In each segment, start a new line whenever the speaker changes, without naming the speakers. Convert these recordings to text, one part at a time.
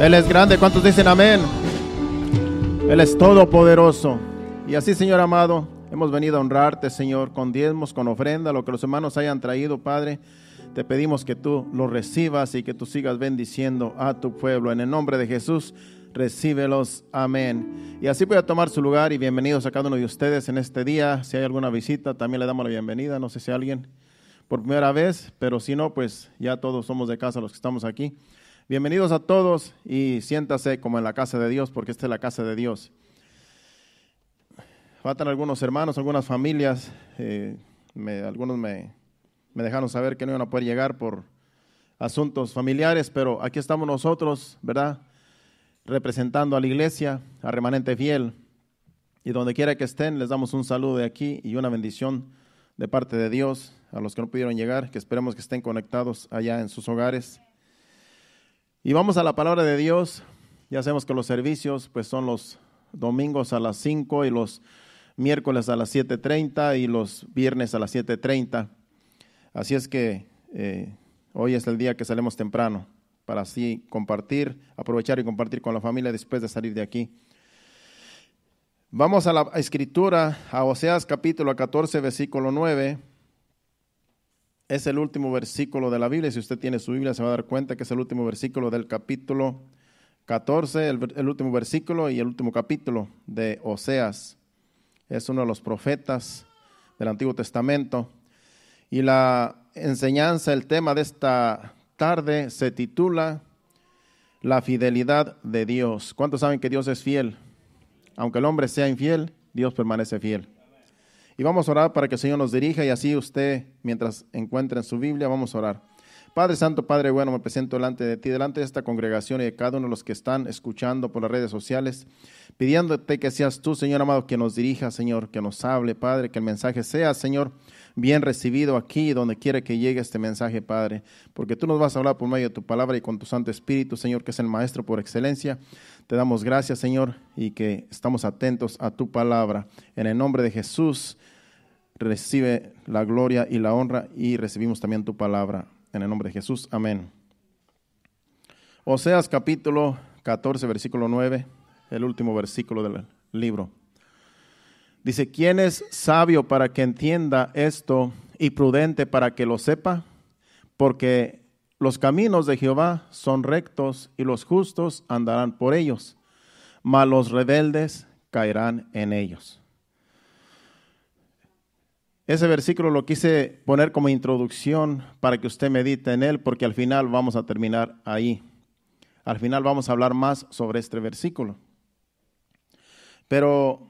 Él es grande. ¿Cuántos dicen amén? Él es todopoderoso. Y así, Señor amado, hemos venido a honrarte, Señor, con diezmos, con ofrenda, lo que los hermanos hayan traído, Padre. Te pedimos que tú lo recibas y que tú sigas bendiciendo a tu pueblo. En el nombre de Jesús, recíbelos. Amén. Y así voy a tomar su lugar y bienvenidos a cada uno de ustedes en este día. Si hay alguna visita, también le damos la bienvenida. No sé si alguien por primera vez, pero si no, pues ya todos somos de casa los que estamos aquí. Bienvenidos a todos y siéntase como en la casa de Dios, porque esta es la casa de Dios. Faltan algunos hermanos, algunas familias, algunos me dejaron saber que no iban a poder llegar por asuntos familiares, pero aquí estamos nosotros, ¿verdad? Representando a la iglesia, a Remanente Fiel, y donde quiera que estén, les damos un saludo de aquí y una bendición de parte de Dios a los que no pudieron llegar, que esperemos que estén conectados allá en sus hogares. Y vamos a la palabra de Dios. Ya sabemos que los servicios pues son los domingos a las 5 y los miércoles a las 7:30 y los viernes a las 7:30. Así es que hoy es el día que salimos temprano para así compartir, aprovechar y compartir con la familia después de salir de aquí. Vamos a la escritura, a Oseas capítulo 14, versículo 9. Es el último versículo de la Biblia. Si usted tiene su Biblia se va a dar cuenta que es el último versículo del capítulo 14, el último versículo y el último capítulo de Oseas. Es uno de los profetas del Antiguo Testamento. Y la enseñanza, el tema de esta tarde se titula La fidelidad de Dios. ¿Cuántos saben que Dios es fiel? Aunque el hombre sea infiel, Dios permanece fiel. Y vamos a orar para que el Señor nos dirija y así usted, mientras encuentre en su Biblia, vamos a orar. Padre Santo, Padre bueno, me presento delante de ti, delante de esta congregación y de cada uno de los que están escuchando por las redes sociales, pidiéndote que seas tú, Señor amado, que nos dirija, Señor, que nos hable, Padre, que el mensaje sea, Señor, bien recibido aquí, donde quiera que llegue este mensaje, Padre, porque tú nos vas a hablar por medio de tu palabra y con tu Santo Espíritu, Señor, que es el Maestro por excelencia. Te damos gracias, Señor, y que estamos atentos a tu palabra. En el nombre de Jesús, recibe la gloria y la honra y recibimos también tu palabra. En el nombre de Jesús, amén. Oseas capítulo 14, versículo 9, el último versículo del libro. Dice, ¿quién es sabio para que entienda esto y prudente para que lo sepa? Porque los caminos de Jehová son rectos y los justos andarán por ellos, mas los rebeldes caerán en ellos. Ese versículo lo quise poner como introducción para que usted medite en él, porque al final vamos a terminar ahí. Al final vamos a hablar más sobre este versículo. Pero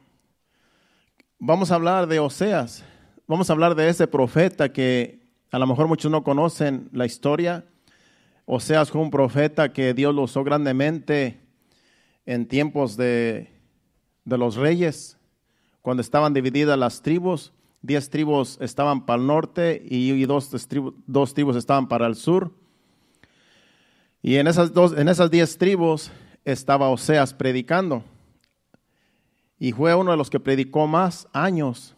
vamos a hablar de Oseas, vamos a hablar de ese profeta que a lo mejor muchos no conocen la historia. Oseas fue un profeta que Dios lo usó grandemente en tiempos de los reyes, cuando estaban divididas las tribus. 10 tribus estaban para el norte y dos tribus estaban para el sur. Y en esas 10 tribus estaba Oseas predicando. Y fue uno de los que predicó más años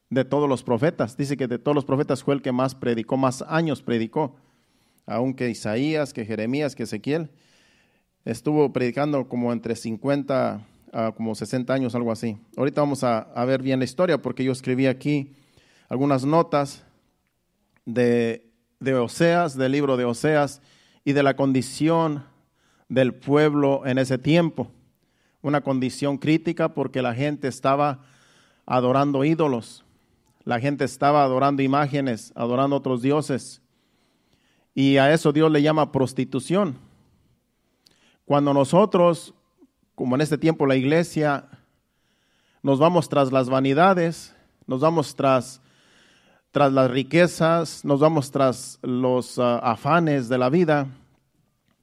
de todos los profetas. Dice que de todos los profetas fue el que más predicó, más años predicó. Aunque Isaías, que Jeremías, que Ezequiel, estuvo predicando como entre 50 a como 60 años, algo así. Ahorita vamos a ver bien la historia porque yo escribí aquí algunas notas de Oseas, del libro de Oseas y de la condición del pueblo en ese tiempo. Una condición crítica porque la gente estaba adorando ídolos, la gente estaba adorando imágenes, adorando otros dioses. Y a eso Dios le llama prostitución. Cuando nosotros, como en este tiempo la iglesia, nos vamos tras las vanidades, nos vamos tras las riquezas, nos vamos tras los afanes de la vida,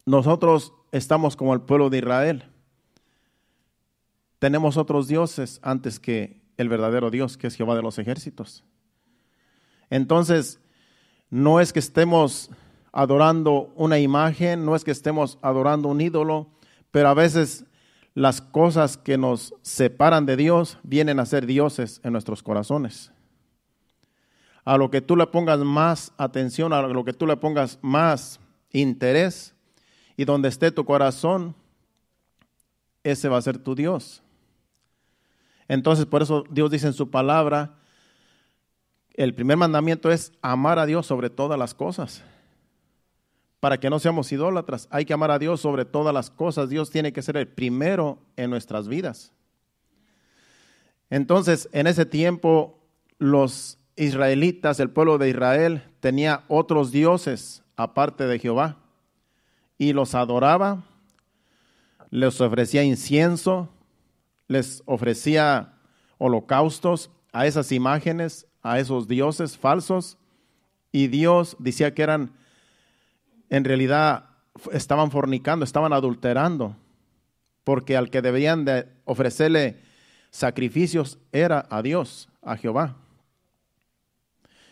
nosotros estamos como el pueblo de Israel. Tenemos otros dioses antes que el verdadero Dios, que es Jehová de los ejércitos. Entonces, no es que estemos adorando una imagen, no es que estemos adorando un ídolo, pero a veces las cosas que nos separan de Dios vienen a ser dioses en nuestros corazones. A lo que tú le pongas más atención, a lo que tú le pongas más interés, y donde esté tu corazón, ese va a ser tu Dios. Entonces, por eso Dios dice en su palabra, el primer mandamiento es amar a Dios sobre todas las cosas. Para que no seamos idólatras, hay que amar a Dios sobre todas las cosas. Dios tiene que ser el primero en nuestras vidas. Entonces, en ese tiempo, los israelitas, el pueblo de Israel, tenía otros dioses aparte de Jehová y los adoraba, les ofrecía incienso, les ofrecía holocaustos a esas imágenes, a esos dioses falsos, y Dios decía que eran, en realidad, estaban fornicando, estaban adulterando, porque al que debían de ofrecerle sacrificios era a Dios, a Jehová.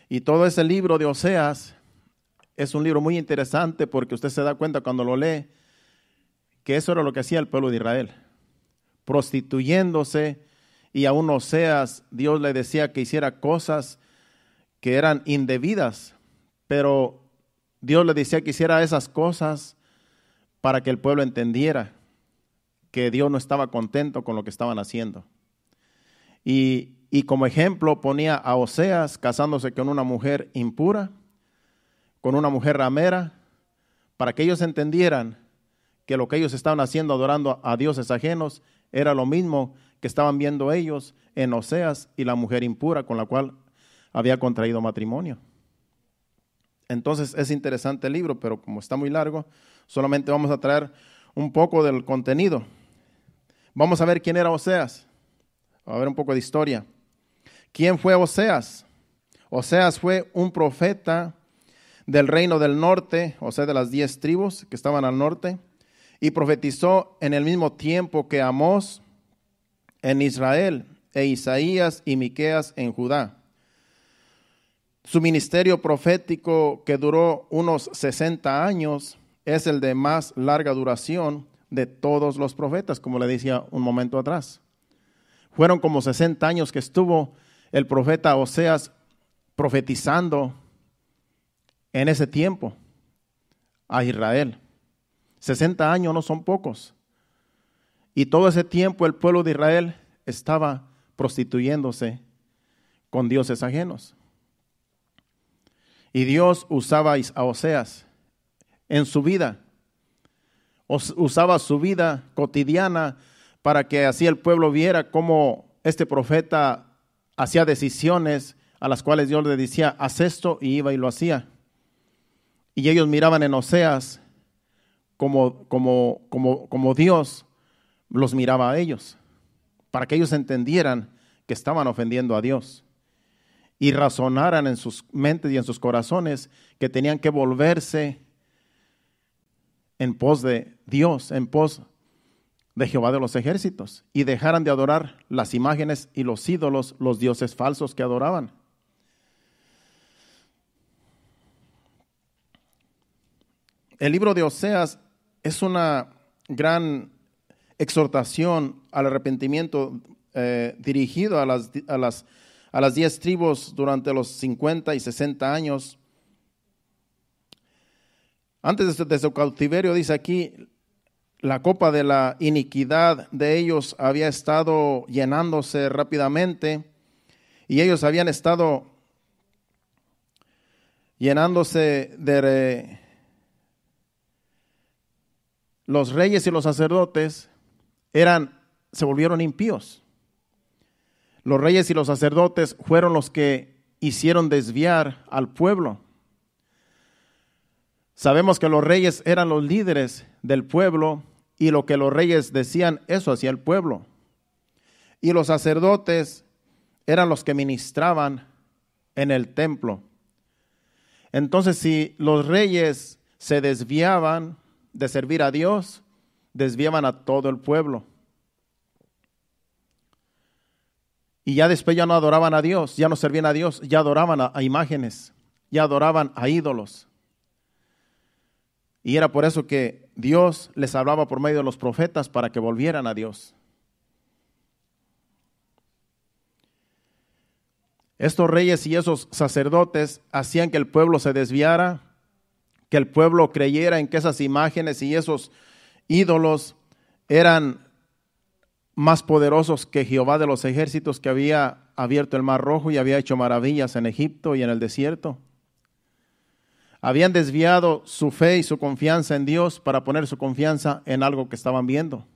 Y todo ese libro de Oseas es un libro muy interesante porque usted se da cuenta cuando lo lee que eso era lo que hacía el pueblo de Israel, prostituyéndose, y aún Oseas, Dios le decía que hiciera cosas que eran indebidas, pero Dios le decía que hiciera esas cosas para que el pueblo entendiera que Dios no estaba contento con lo que estaban haciendo. Y como ejemplo ponía a Oseas casándose con una mujer impura, con una mujer ramera, para que ellos entendieran que lo que ellos estaban haciendo adorando a dioses ajenos era lo mismo que estaban viendo ellos en Oseas y la mujer impura con la cual había contraído matrimonio. Entonces es interesante el libro, pero como está muy largo, solamente vamos a traer un poco del contenido. Vamos a ver quién era Oseas. A ver un poco de historia. ¿Quién fue Oseas? Oseas fue un profeta del reino del norte, o sea, de las 10 tribus que estaban al norte, y profetizó en el mismo tiempo que Amós en Israel, e Isaías y Miqueas en Judá. Su ministerio profético, que duró unos 60 años, es el de más larga duración de todos los profetas, como le decía un momento atrás. Fueron como 60 años que estuvo el profeta Oseas profetizando en ese tiempo a Israel. 60 años no son pocos. Y todo ese tiempo el pueblo de Israel estaba prostituyéndose con dioses ajenos. Y Dios usaba a Oseas en su vida. Usaba su vida cotidiana para que así el pueblo viera cómo este profeta hacía decisiones a las cuales Dios le decía, haz esto, y iba y lo hacía. Y ellos miraban en Oseas como Dios los miraba a ellos, para que ellos entendieran que estaban ofendiendo a Dios y razonaran en sus mentes y en sus corazones que tenían que volverse en pos de Dios, en pos de Jehová de los ejércitos, y dejaran de adorar las imágenes y los ídolos, los dioses falsos que adoraban. El libro de Oseas es una gran exhortación al arrepentimiento dirigido a las 10 tribus durante los 50 y 60 años. Antes de su cautiverio, dice aquí, la copa de la iniquidad de ellos había estado llenándose rápidamente, y ellos habían estado llenándose de los reyes y los sacerdotes se volvieron impíos. Los reyes y los sacerdotes fueron los que hicieron desviar al pueblo. Sabemos que los reyes eran los líderes del pueblo, y lo que los reyes decían, eso hacía el pueblo. Y los sacerdotes eran los que ministraban en el templo. Entonces, si los reyes se desviaban de servir a Dios, desviaban a todo el pueblo. Y ya después ya no adoraban a Dios, ya no servían a Dios, ya adoraban a imágenes, ya adoraban a ídolos. Y era por eso que Dios les hablaba por medio de los profetas para que volvieran a Dios. Estos reyes y esos sacerdotes hacían que el pueblo se desviara, que el pueblo creyera en que esas imágenes y esos ídolos eran más poderosos que Jehová de los ejércitos, que había abierto el mar rojo y había hecho maravillas en Egipto y en el desierto. Habían desviado su fe y su confianza en Dios para poner su confianza en algo que estaban viendo,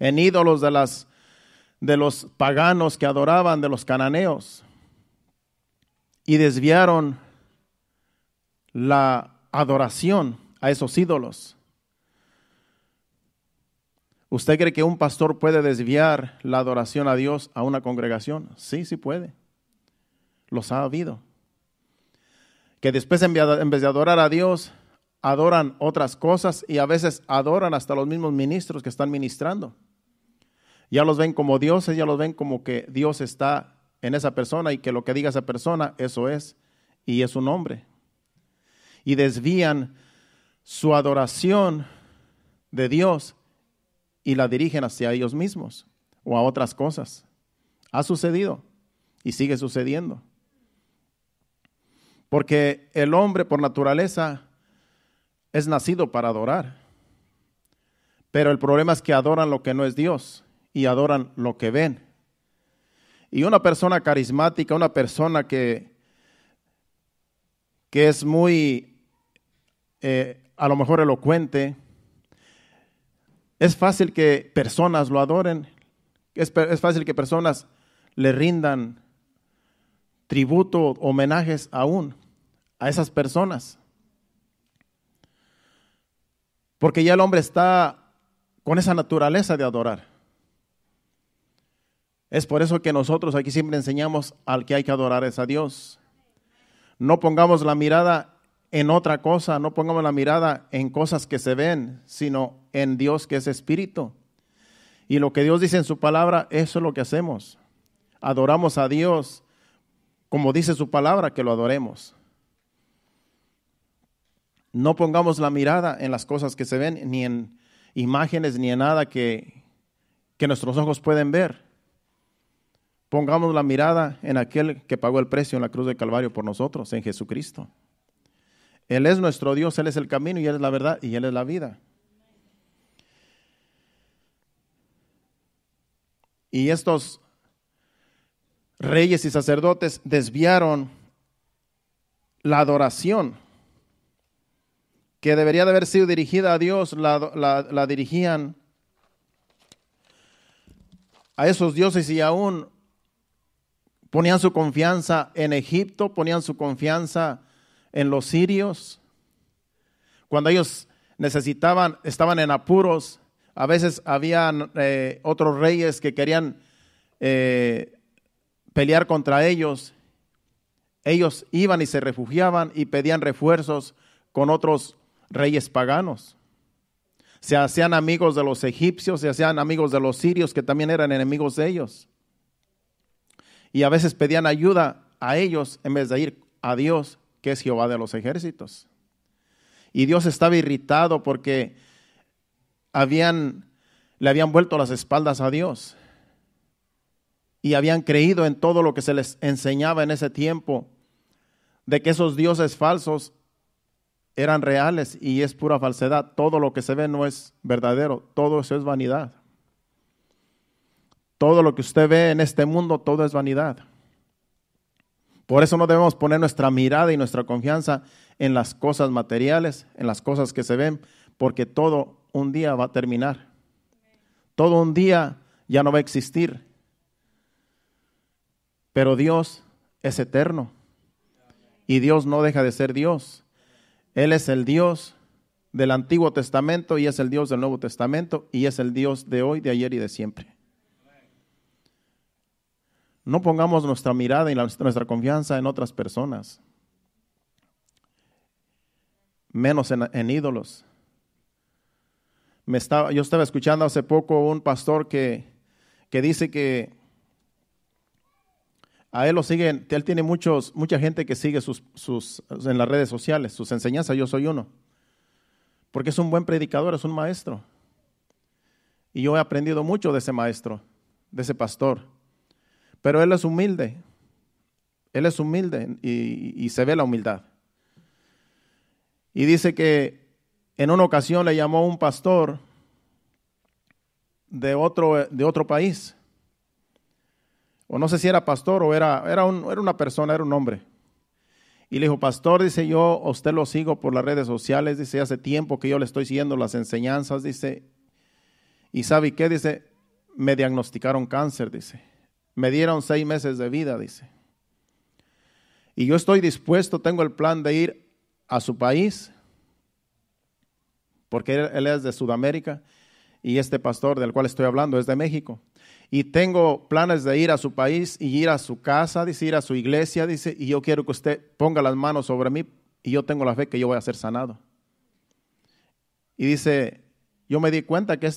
en ídolos de los paganos que adoraban, de los cananeos, y desviaron la adoración a esos ídolos. ¿Usted cree que un pastor puede desviar la adoración a Dios a una congregación? Sí, sí puede. Los ha habido. Que después en vez de adorar a Dios, adoran otras cosas y a veces adoran hasta los mismos ministros que están ministrando. Ya los ven como dioses, ya los ven como que Dios está en esa persona y que lo que diga esa persona, eso es, y es un hombre. Y desvían su adoración de Dios y la dirigen hacia ellos mismos o a otras cosas. Ha sucedido y sigue sucediendo. Porque el hombre por naturaleza es nacido para adorar. Pero el problema es que adoran lo que no es Dios y adoran lo que ven. Y una persona carismática, una persona que es muy, a lo mejor elocuente, es fácil que personas lo adoren, es fácil que personas le rindan tributo, homenajes aún a esas personas. Porque ya el hombre está con esa naturaleza de adorar. Es por eso que nosotros aquí siempre enseñamos al que hay que adorar es a Dios. No pongamos la mirada en otra cosa, no pongamos la mirada en cosas que se ven, sino en Dios que es espíritu. Y lo que Dios dice en su palabra, eso es lo que hacemos. Adoramos a Dios como dice su palabra que lo adoremos. No pongamos la mirada en las cosas que se ven, ni en imágenes, ni en nada que nuestros ojos pueden ver. Pongamos la mirada en aquel que pagó el precio en la cruz de Calvario por nosotros, en Jesucristo. Él es nuestro Dios, Él es el camino y Él es la verdad y Él es la vida. Y estos reyes y sacerdotes desviaron la adoración que debería de haber sido dirigida a Dios, la dirigían a esos dioses y aún ponían su confianza en Egipto, ponían su confianza en los sirios. Cuando ellos necesitaban, estaban en apuros, a veces habían otros reyes que querían pelear contra ellos. Ellos iban y se refugiaban y pedían refuerzos con otros reyes paganos. Se hacían amigos de los egipcios, se hacían amigos de los sirios que también eran enemigos de ellos. Y a veces pedían ayuda a ellos en vez de ir a Dios, que es Jehová de los ejércitos. Y Dios estaba irritado porque le habían vuelto las espaldas a Dios. Y habían creído en todo lo que se les enseñaba en ese tiempo, de que esos dioses falsos eran reales y es pura falsedad. Todo lo que se ve no es verdadero, todo eso es vanidad. Todo lo que usted ve en este mundo, todo es vanidad. Por eso no debemos poner nuestra mirada y nuestra confianza en las cosas materiales, en las cosas que se ven, porque todo un día va a terminar. Todo un día ya no va a existir. Pero Dios es eterno y Dios no deja de ser Dios. Él es el Dios del Antiguo Testamento y es el Dios del Nuevo Testamento y es el Dios de hoy, de ayer y de siempre. No pongamos nuestra mirada y nuestra confianza en otras personas, menos en ídolos. Yo estaba escuchando hace poco un pastor que dice que a él lo siguen, él tiene mucha gente que sigue en las redes sociales, sus enseñanzas, yo soy uno. Porque es un buen predicador, es un maestro. Y yo he aprendido mucho de ese maestro, de ese pastor. Pero él es humilde y se ve la humildad. Y dice que en una ocasión le llamó un pastor de otro país. O no sé si era pastor o era una persona, era un hombre. Y le dijo, pastor, dice, yo a usted lo sigo por las redes sociales, dice, hace tiempo que yo le estoy siguiendo las enseñanzas, dice, y ¿sabe qué? Dice, me diagnosticaron cáncer, dice, me dieron 6 meses de vida, dice. Y yo estoy dispuesto, tengo el plan de ir a su país, porque él es de Sudamérica, y este pastor del cual estoy hablando es de México. Y tengo planes de ir a su país y ir a su casa, dice, ir a su iglesia, dice, y yo quiero que usted ponga las manos sobre mí y yo tengo la fe que yo voy a ser sanado. Y dice, yo me di cuenta que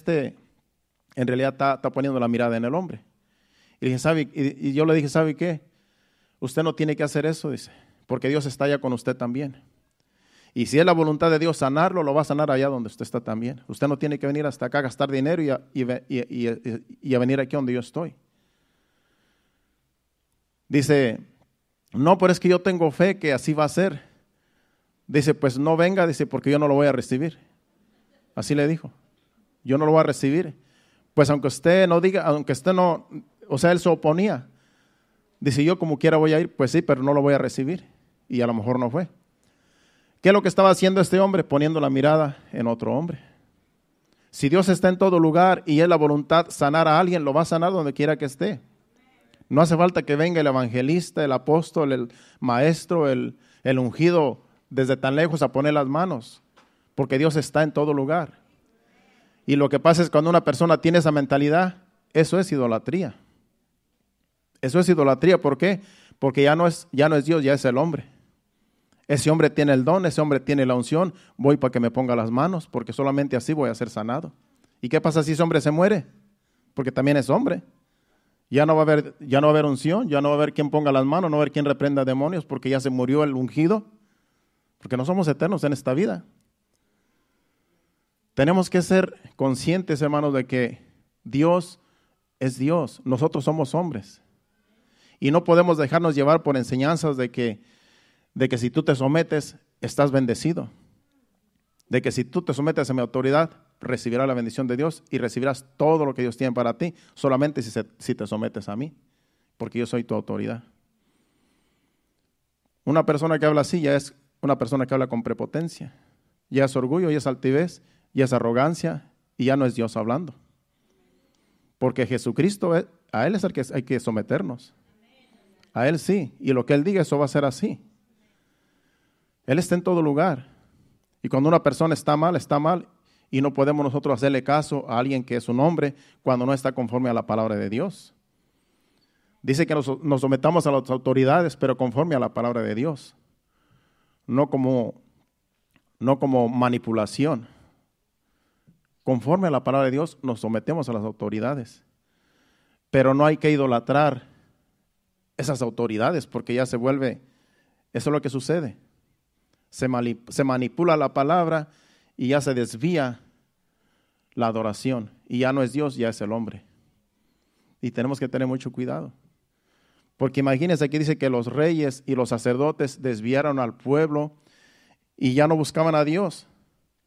en realidad está poniendo la mirada en el hombre. Y yo le dije, ¿sabe qué? Usted no tiene que hacer eso, dice, porque Dios está allá con usted también. Y si es la voluntad de Dios sanarlo, lo va a sanar allá donde usted está también. Usted no tiene que venir hasta acá a gastar dinero y a venir aquí donde yo estoy. Dice, no, pero es que yo tengo fe que así va a ser. Dice, pues no venga, dice, porque yo no lo voy a recibir. Así le dijo, yo no lo voy a recibir. Pues aunque usted no diga, aunque usted no, o sea, él se oponía. Dice, yo como quiera voy a ir, pues sí, pero no lo voy a recibir. Y a lo mejor no fue. ¿Qué es lo que estaba haciendo este hombre? Poniendo la mirada en otro hombre. Si Dios está en todo lugar y es la voluntad sanar a alguien, lo va a sanar donde quiera que esté. No hace falta que venga el evangelista, el apóstol, el maestro, el ungido desde tan lejos a poner las manos, porque Dios está en todo lugar. Y lo que pasa es que cuando una persona tiene esa mentalidad, eso es idolatría. Eso es idolatría, ¿por qué? Porque ya no es Dios, ya es el hombre. Ese hombre tiene el don, ese hombre tiene la unción, voy para que me ponga las manos, porque solamente así voy a ser sanado. ¿Y qué pasa si ese hombre se muere? Porque también es hombre. Ya no va a haber unción, ya no va a haber quien ponga las manos, no va a haber quien reprenda demonios, porque ya se murió el ungido, porque no somos eternos en esta vida. Tenemos que ser conscientes, hermanos, de que Dios es Dios, nosotros somos hombres. Y no podemos dejarnos llevar por enseñanzas de que si tú te sometes, estás bendecido. De que si tú te sometes a mi autoridad, recibirás la bendición de Dios y recibirás todo lo que Dios tiene para ti, solamente si te sometes a mí, porque yo soy tu autoridad. Una persona que habla así ya es una persona que habla con prepotencia, ya es orgullo, ya es altivez, ya es arrogancia y ya no es Dios hablando. Porque Jesucristo, a Él es el que hay que someternos. A Él sí, y lo que Él diga, eso va a ser así. Él está en todo lugar. Y cuando una persona está mal, y no podemos nosotros hacerle caso a alguien que es un hombre cuando no está conforme a la palabra de Dios. Dice que nos sometamos a las autoridades, pero conforme a la palabra de Dios. No como manipulación. Conforme a la palabra de Dios, nos sometemos a las autoridades. Pero no hay que idolatrar esas autoridades, porque ya se vuelve, eso es lo que sucede. Se manipula la palabra y ya se desvía la adoración. Y ya no es Dios, ya es el hombre. Y tenemos que tener mucho cuidado. Porque imagínense, aquí dice que los reyes y los sacerdotes desviaron al pueblo y ya no buscaban a Dios,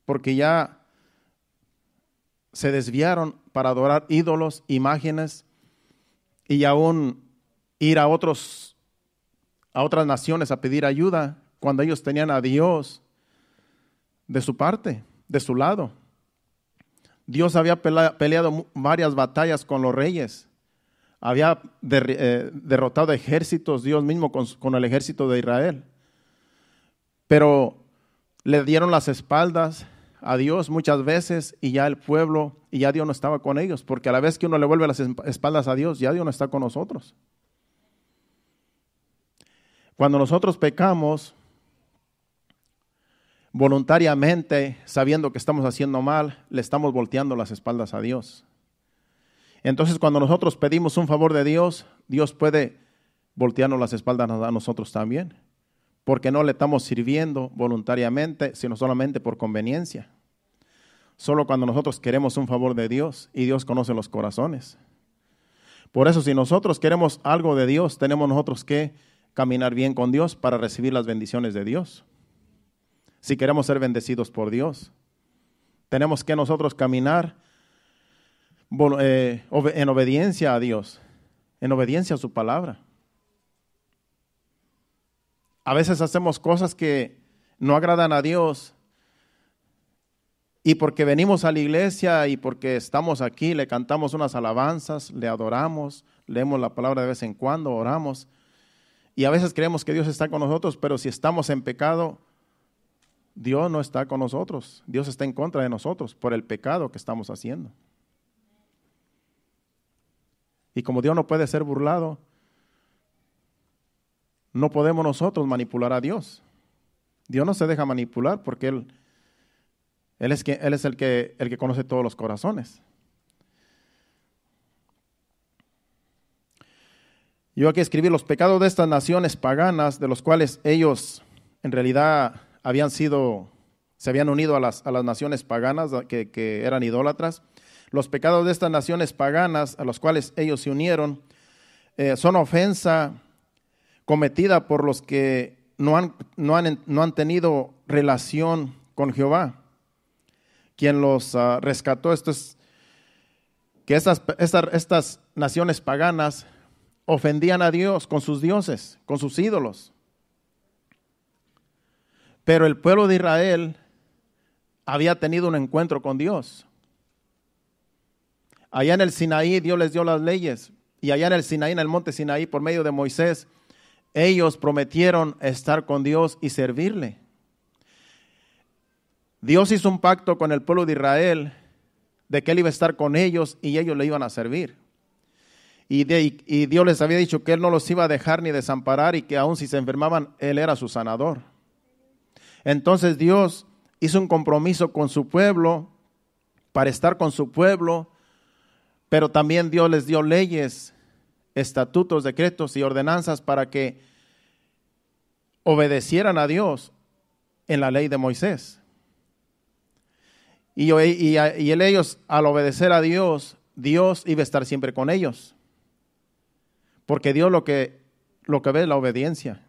porque ya se desviaron para adorar ídolos, imágenes y aún ir a otras naciones a pedir ayuda cuando ellos tenían a Dios de su parte, de su lado. Dios había peleado varias batallas con los reyes. Había derrotado ejércitos, Dios mismo con el ejército de Israel. Pero le dieron las espaldas a Dios muchas veces y ya el pueblo, y ya Dios no estaba con ellos, porque a la vez que uno le vuelve las espaldas a Dios, ya Dios no está con nosotros. Cuando nosotros pecamos voluntariamente, sabiendo que estamos haciendo mal, le estamos volteando las espaldas a Dios. Entonces, cuando nosotros pedimos un favor de Dios, Dios puede voltearnos las espaldas a nosotros también, porque no le estamos sirviendo voluntariamente, sino solamente por conveniencia. Solo cuando nosotros queremos un favor de Dios, y Dios conoce los corazones. Por eso, si nosotros queremos algo de Dios, tenemos nosotros que caminar bien con Dios para recibir las bendiciones de Dios. Si queremos ser bendecidos por Dios, tenemos que nosotros caminar en obediencia a Dios, en obediencia a su palabra. A veces hacemos cosas que no agradan a Dios y porque venimos a la iglesia y porque estamos aquí, le cantamos unas alabanzas, le adoramos, leemos la palabra de vez en cuando, oramos y a veces creemos que Dios está con nosotros, pero si estamos en pecado, Dios no está con nosotros, Dios está en contra de nosotros por el pecado que estamos haciendo. Y como Dios no puede ser burlado, no podemos nosotros manipular a Dios. Dios no se deja manipular porque Él es el que conoce todos los corazones. Yo aquí escribí los pecados de estas naciones paganas, de los cuales ellos en realidad se habían unido a las naciones paganas que eran idólatras. Los pecados de estas naciones paganas a los cuales ellos se unieron son ofensa cometida por los que no han tenido relación con Jehová, quien los rescató. Esto es que estas naciones paganas ofendían a Dios con sus dioses, con sus ídolos. Pero el pueblo de Israel había tenido un encuentro con Dios. Allá en el Sinaí Dios les dio las leyes y allá en el Sinaí, en el monte Sinaí, por medio de Moisés, ellos prometieron estar con Dios y servirle. Dios hizo un pacto con el pueblo de Israel de que Él iba a estar con ellos y ellos le iban a servir. Y Dios les había dicho que Él no los iba a dejar ni desamparar y que aun si se enfermaban, Él era su sanador. Entonces Dios hizo un compromiso con su pueblo para estar con su pueblo, pero también Dios les dio leyes, estatutos, decretos y ordenanzas para que obedecieran a Dios en la ley de Moisés. Y ellos, al obedecer a Dios, Dios iba a estar siempre con ellos. Porque Dios lo que ve es la obediencia.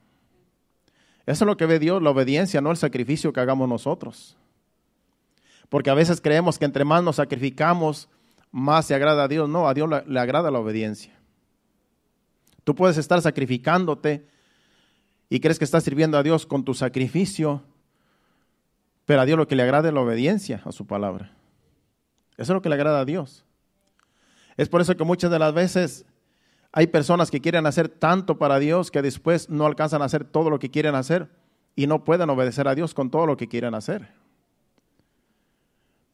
Eso es lo que ve Dios, la obediencia, no el sacrificio que hagamos nosotros. Porque a veces creemos que entre más nos sacrificamos, más se agrada a Dios. No, a Dios le agrada la obediencia. Tú puedes estar sacrificándote y crees que estás sirviendo a Dios con tu sacrificio, pero a Dios lo que le agrada es la obediencia a su palabra. Eso es lo que le agrada a Dios. Es por eso que muchas de las veces hay personas que quieren hacer tanto para Dios que después no alcanzan a hacer todo lo que quieren hacer y no pueden obedecer a Dios con todo lo que quieren hacer.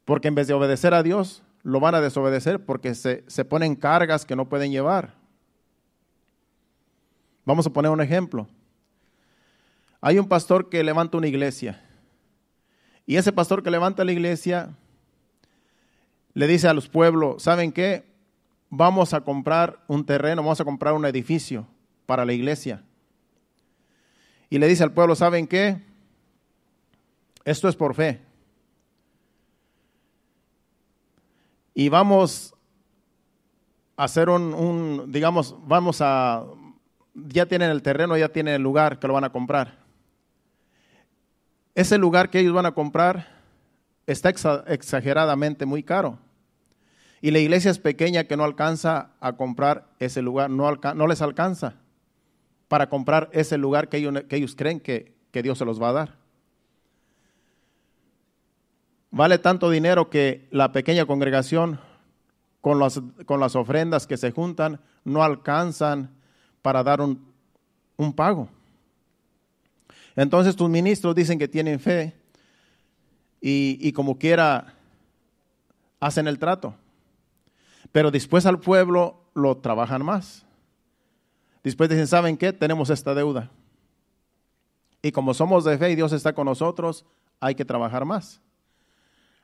Porque en vez de obedecer a Dios, lo van a desobedecer porque se ponen cargas que no pueden llevar. Vamos a poner un ejemplo. Hay un pastor que levanta una iglesia y ese pastor que levanta la iglesia le dice a los pueblos, ¿saben qué? Vamos a comprar un terreno, vamos a comprar un edificio para la iglesia. Y le dice al pueblo, ¿saben qué? Esto es por fe. Y vamos a hacer ya tienen el terreno, ya tienen el lugar que lo van a comprar. Ese lugar que ellos van a comprar está exageradamente muy caro. Y la iglesia es pequeña que no alcanza a comprar ese lugar, no les alcanza para comprar ese lugar que ellos creen que Dios se los va a dar. Vale tanto dinero que la pequeña congregación con las ofrendas que se juntan no alcanzan para dar un pago. Entonces tus ministros dicen que tienen fe y como quiera hacen el trato. Pero después al pueblo lo trabajan más. Después dicen, ¿saben qué? Tenemos esta deuda. Y como somos de fe y Dios está con nosotros, hay que trabajar más.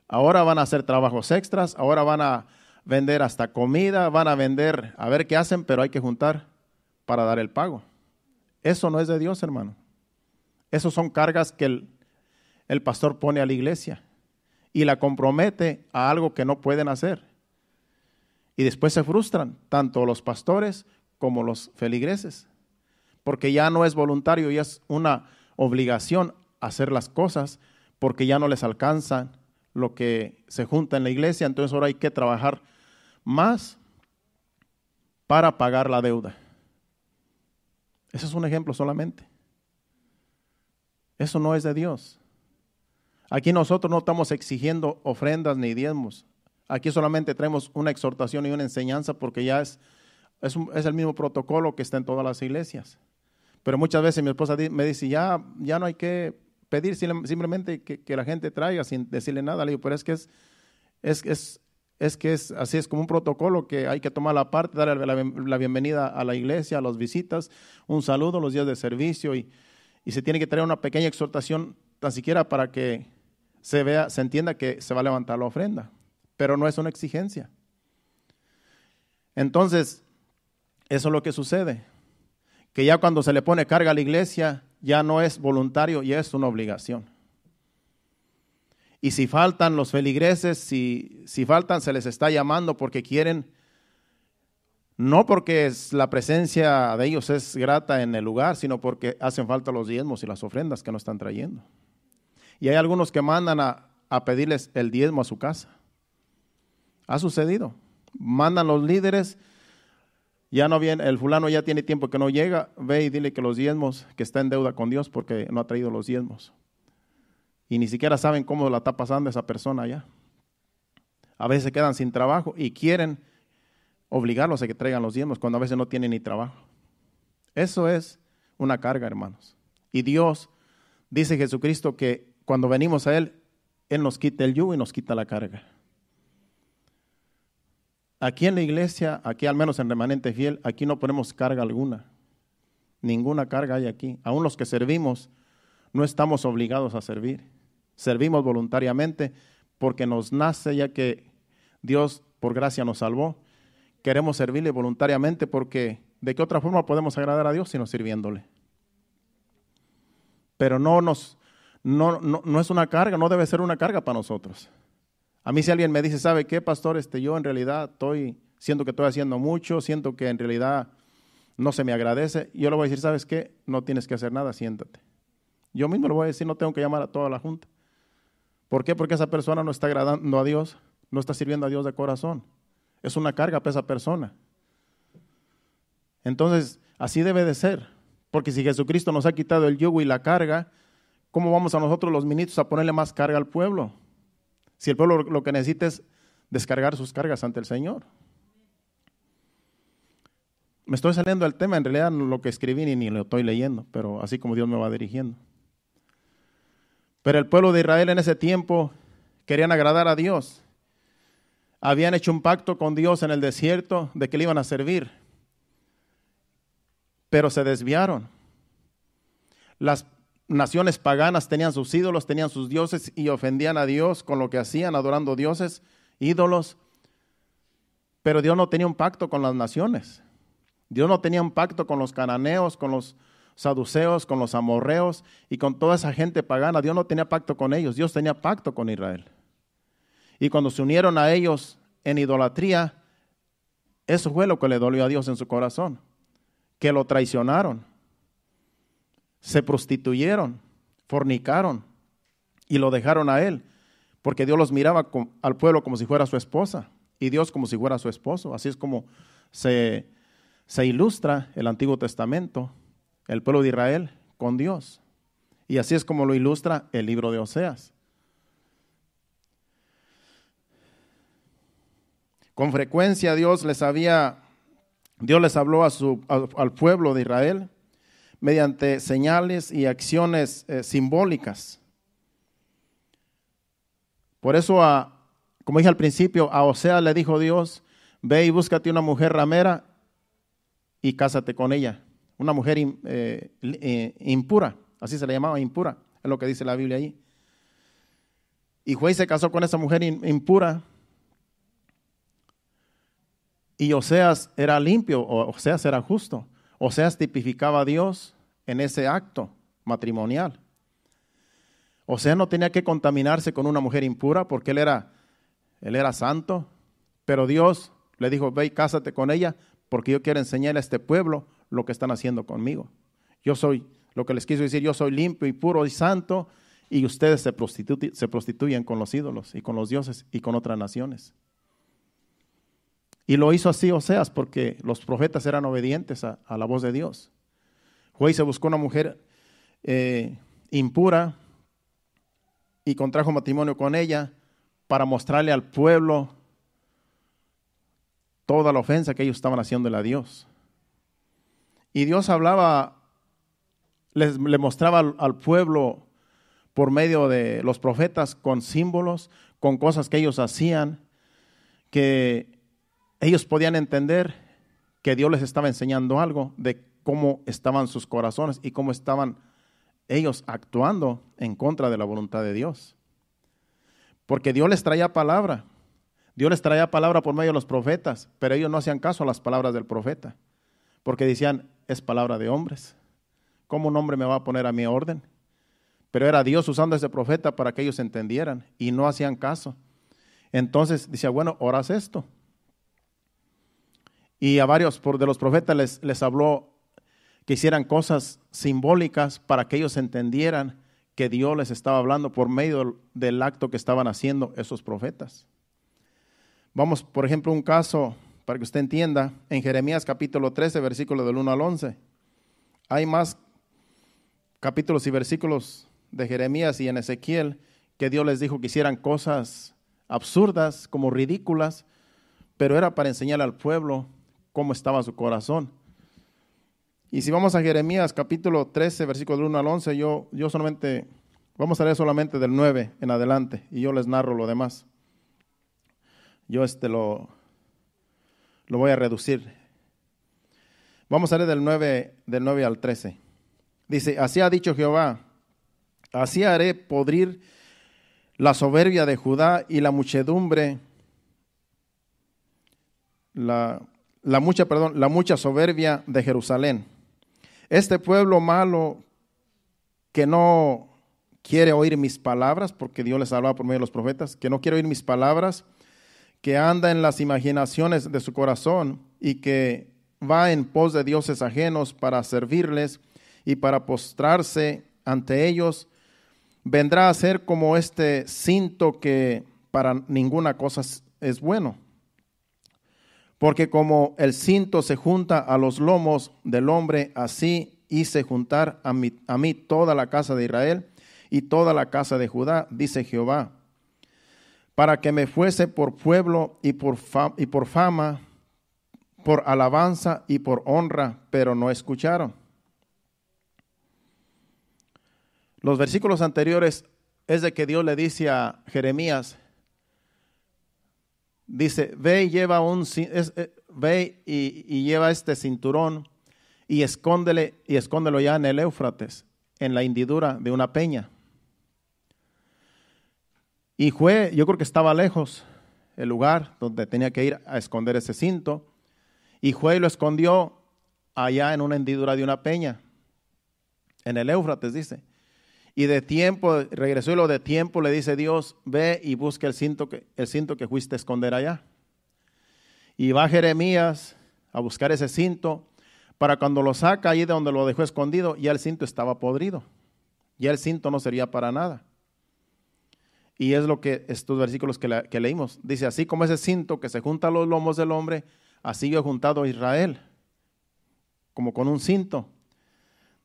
Ahora van a hacer trabajos extras, ahora van a vender hasta comida, van a vender, a ver qué hacen, pero hay que juntar para dar el pago. Eso no es de Dios, hermano. Esos son cargas que el pastor pone a la iglesia y la compromete a algo que no pueden hacer. Y después se frustran, tanto los pastores como los feligreses, porque ya no es voluntario, ya es una obligación hacer las cosas, porque ya no les alcanza lo que se junta en la iglesia, entonces ahora hay que trabajar más para pagar la deuda. Ese es un ejemplo solamente. Eso no es de Dios. Aquí nosotros no estamos exigiendo ofrendas ni diezmos. Aquí solamente traemos una exhortación y una enseñanza porque ya es el mismo protocolo que está en todas las iglesias. Pero muchas veces mi esposa me dice, ya no hay que pedir, simplemente que la gente traiga sin decirle nada. Le digo, pero es que así es como un protocolo que hay que tomar la parte, darle la bienvenida a la iglesia, a las visitas, un saludo los días de servicio y se tiene que traer una pequeña exhortación tan siquiera para que se entienda que se va a levantar la ofrenda, pero no es una exigencia. Entonces, eso es lo que sucede, que ya cuando se le pone carga a la iglesia, ya no es voluntario, ya es una obligación. Y si faltan los feligreses, si faltan, se les está llamando porque quieren, no porque la presencia de ellos es grata en el lugar, sino porque hacen falta los diezmos y las ofrendas que no están trayendo. Y hay algunos que mandan a pedirles el diezmo a su casa. Ha sucedido. Mandan los líderes, ya no viene, el fulano ya tiene tiempo que no llega, ve y dile que los diezmos, que está en deuda con Dios porque no ha traído los diezmos. Y ni siquiera saben cómo la está pasando esa persona allá. A veces se quedan sin trabajo y quieren obligarlos a que traigan los diezmos cuando a veces no tienen ni trabajo. Eso es una carga, hermanos. Y Dios, dice Jesucristo, que cuando venimos a Él nos quita el yugo y nos quita la carga. Aquí en la iglesia, aquí al menos en Remanente Fiel, aquí no ponemos carga alguna. Ninguna carga hay aquí. Aún los que servimos, no estamos obligados a servir. Servimos voluntariamente porque nos nace, ya que Dios por gracia nos salvó. Queremos servirle voluntariamente porque ¿de qué otra forma podemos agradar a Dios sino sirviéndole? Pero no es una carga, no debe ser una carga para nosotros. A mí si alguien me dice, ¿sabe qué, pastor? Yo en realidad siento que estoy haciendo mucho, siento que en realidad no se me agradece. Yo le voy a decir, ¿sabes qué? No tienes que hacer nada, siéntate. Yo mismo le voy a decir, no tengo que llamar a toda la junta. ¿Por qué? Porque esa persona no está agradando a Dios, no está sirviendo a Dios de corazón. Es una carga para esa persona. Entonces, así debe de ser. Porque si Jesucristo nos ha quitado el yugo y la carga, ¿cómo vamos a nosotros los ministros a ponerle más carga al pueblo? Si el pueblo lo que necesita es descargar sus cargas ante el Señor. Me estoy saliendo del tema, en realidad lo que escribí ni lo estoy leyendo, pero así como Dios me va dirigiendo. Pero el pueblo de Israel en ese tiempo querían agradar a Dios. Habían hecho un pacto con Dios en el desierto de que le iban a servir, pero se desviaron. Las naciones paganas tenían sus ídolos, tenían sus dioses y ofendían a Dios con lo que hacían, adorando dioses, ídolos. Pero Dios no tenía un pacto con las naciones. Dios no tenía un pacto con los cananeos, con los saduceos, con los amorreos y con toda esa gente pagana. Dios no tenía pacto con ellos, Dios tenía pacto con Israel. Y cuando se unieron a ellos en idolatría, eso fue lo que le dolió a Dios en su corazón, que lo traicionaron, se prostituyeron, fornicaron y lo dejaron a Él, porque Dios los miraba al pueblo como si fuera su esposa y Dios como si fuera su esposo. Así es como se ilustra el Antiguo Testamento, el pueblo de Israel con Dios. Y así es como lo ilustra el libro de Oseas. Con frecuencia Dios les habló al pueblo de Israel mediante señales y acciones simbólicas. Por eso, como dije al principio, a Oseas le dijo Dios, ve y búscate una mujer ramera y cásate con ella. Una mujer impura, así se le llamaba, impura, es lo que dice la Biblia allí. Y fue y se casó con esa mujer impura. Y Oseas era limpio, Oseas era justo. Oseas tipificaba a Dios en ese acto matrimonial. Oseas no tenía que contaminarse con una mujer impura porque él era santo, pero Dios le dijo, ve y cásate con ella porque yo quiero enseñarle a este pueblo lo que están haciendo conmigo. Lo que les quiso decir, yo soy limpio y puro y santo y ustedes se prostituyen con los ídolos y con los dioses y con otras naciones. Y lo hizo así Oseas porque los profetas eran obedientes a la voz de Dios. Fue y se buscó una mujer impura y contrajo matrimonio con ella para mostrarle al pueblo toda la ofensa que ellos estaban haciéndole a Dios. Y Dios hablaba, le mostraba al pueblo por medio de los profetas con símbolos, con cosas que ellos hacían, que ellos podían entender que Dios les estaba enseñando algo de cómo estaban sus corazones y cómo estaban ellos actuando en contra de la voluntad de Dios. Porque Dios les traía palabra. Dios les traía palabra por medio de los profetas, pero ellos no hacían caso a las palabras del profeta, porque decían, es palabra de hombres. ¿Cómo un hombre me va a poner a mi orden? Pero era Dios usando a ese profeta para que ellos entendieran y no hacían caso. Entonces decía, bueno, ahora haz esto. Y a varios de los profetas les habló que hicieran cosas simbólicas para que ellos entendieran que Dios les estaba hablando por medio del acto que estaban haciendo esos profetas. Vamos, por ejemplo, un caso para que usted entienda, en Jeremías capítulo 13, versículo del 1 al 11. Hay más capítulos y versículos de Jeremías y en Ezequiel que Dios les dijo que hicieran cosas absurdas, como ridículas, pero era para enseñar al pueblo cómo estaba su corazón. Y si vamos a Jeremías capítulo 13, versículo del 1 al 11, yo solamente, vamos a leer solamente del 9 en adelante y yo les narro lo demás. Yo lo voy a reducir. Vamos a leer del 9 al 13. Dice, así ha dicho Jehová, así haré podrir la soberbia de Judá y la muchedumbre, la mucha soberbia de Jerusalén. Este pueblo malo que no quiere oír mis palabras, porque Dios les hablaba por medio de los profetas, que no quiere oír mis palabras, que anda en las imaginaciones de su corazón y que va en pos de dioses ajenos para servirles y para postrarse ante ellos, vendrá a ser como este cinto que para ninguna cosa es bueno. Porque como el cinto se junta a los lomos del hombre, así hice juntar a mí toda la casa de Israel y toda la casa de Judá, dice Jehová, para que me fuese por pueblo y por fama, por alabanza y por honra, pero no escucharon. Los versículos anteriores es de que Dios le dice a Jeremías, dice, ve y lleva este cinturón y escóndelo ya en el Éufrates, en la hendidura de una peña. Y yo creo que estaba lejos el lugar donde tenía que ir a esconder ese cinto, y fue y lo escondió allá en una hendidura de una peña, en el Éufrates, dice. Y regresó y de tiempo le dice Dios, ve y busca el cinto que fuiste a esconder allá. Y va Jeremías a buscar ese cinto, para cuando lo saca ahí de donde lo dejó escondido, ya el cinto estaba podrido, ya el cinto no servía para nada. Y es lo que estos versículos que leímos, dice, así como ese cinto que se junta a los lomos del hombre, así yo he juntado a Israel, como con un cinto.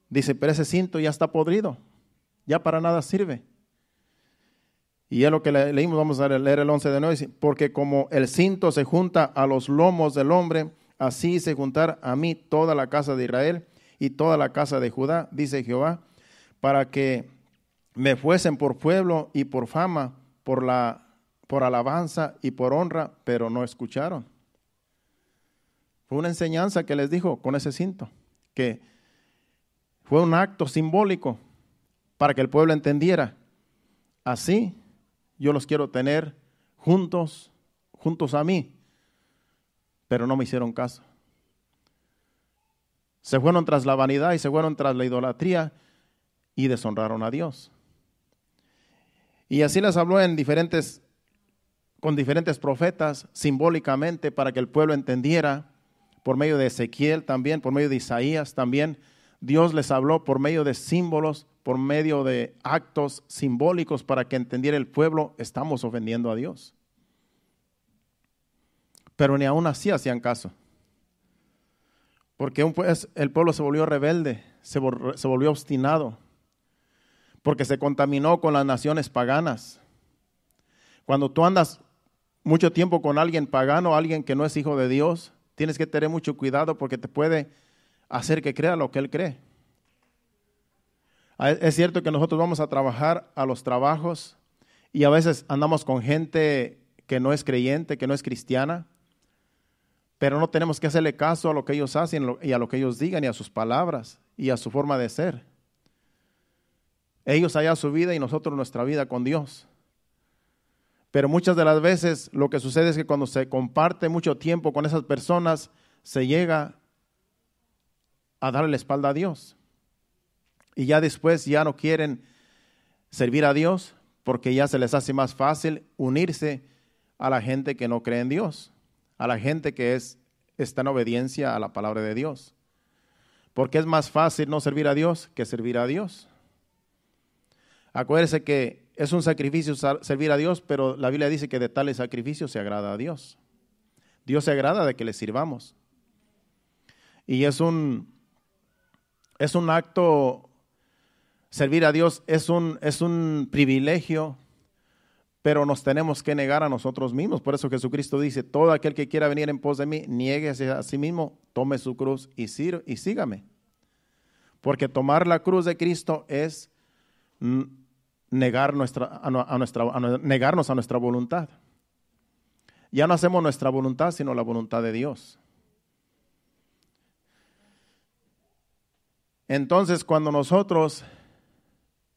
Dice, pero ese cinto ya está podrido, ya para nada sirve. Y es lo que leímos, vamos a leer el 11 de nuevo, dice, porque como el cinto se junta a los lomos del hombre, así se juntar a mí toda la casa de Israel y toda la casa de Judá, dice Jehová, para que me fuesen por pueblo y por fama, por alabanza y por honra, pero no escucharon. Fue una enseñanza que les dijo con ese cinto, que fue un acto simbólico para que el pueblo entendiera. Así yo los quiero tener juntos a mí, pero no me hicieron caso. Se fueron tras la vanidad y se fueron tras la idolatría y deshonraron a Dios. Y así les habló con diferentes profetas simbólicamente para que el pueblo entendiera, por medio de Ezequiel también, por medio de Isaías también. Dios les habló por medio de símbolos, por medio de actos simbólicos para que entendiera el pueblo, estamos ofendiendo a Dios. pero ni aún así hacían caso. Porque el pueblo se volvió rebelde, se volvió obstinado, porque se contaminó con las naciones paganas. Cuando tú andas mucho tiempo con alguien pagano, alguien que no es hijo de Dios, tienes que tener mucho cuidado porque te puede hacer que crea lo que él cree. Es cierto que nosotros vamos a trabajar a los trabajos y a veces andamos con gente que no es creyente, que no es cristiana, pero no tenemos que hacerle caso a lo que ellos hacen y a lo que ellos digan y a sus palabras y a su forma de ser. Ellos allá su vida y nosotros nuestra vida con Dios. Pero muchas de las veces lo que sucede es que cuando se comparte mucho tiempo con esas personas, se llega a darle la espalda a Dios. Y ya después ya no quieren servir a Dios porque ya se les hace más fácil unirse a la gente que no cree en Dios, a la gente que está en obediencia a la palabra de Dios. Porque es más fácil no servir a Dios que servir a Dios. Acuérdese que es un sacrificio servir a Dios, pero la Biblia dice que de tales sacrificios se agrada a Dios. Dios se agrada de que le sirvamos. Y es un acto, servir a Dios es un privilegio, pero nos tenemos que negar a nosotros mismos. Por eso Jesucristo dice, todo aquel que quiera venir en pos de mí, niéguese a sí mismo, tome su cruz y sígame. Porque tomar la cruz de Cristo es negarnos a nuestra voluntad. Ya no hacemos nuestra voluntad, sino la voluntad de Dios. Entonces, cuando nosotros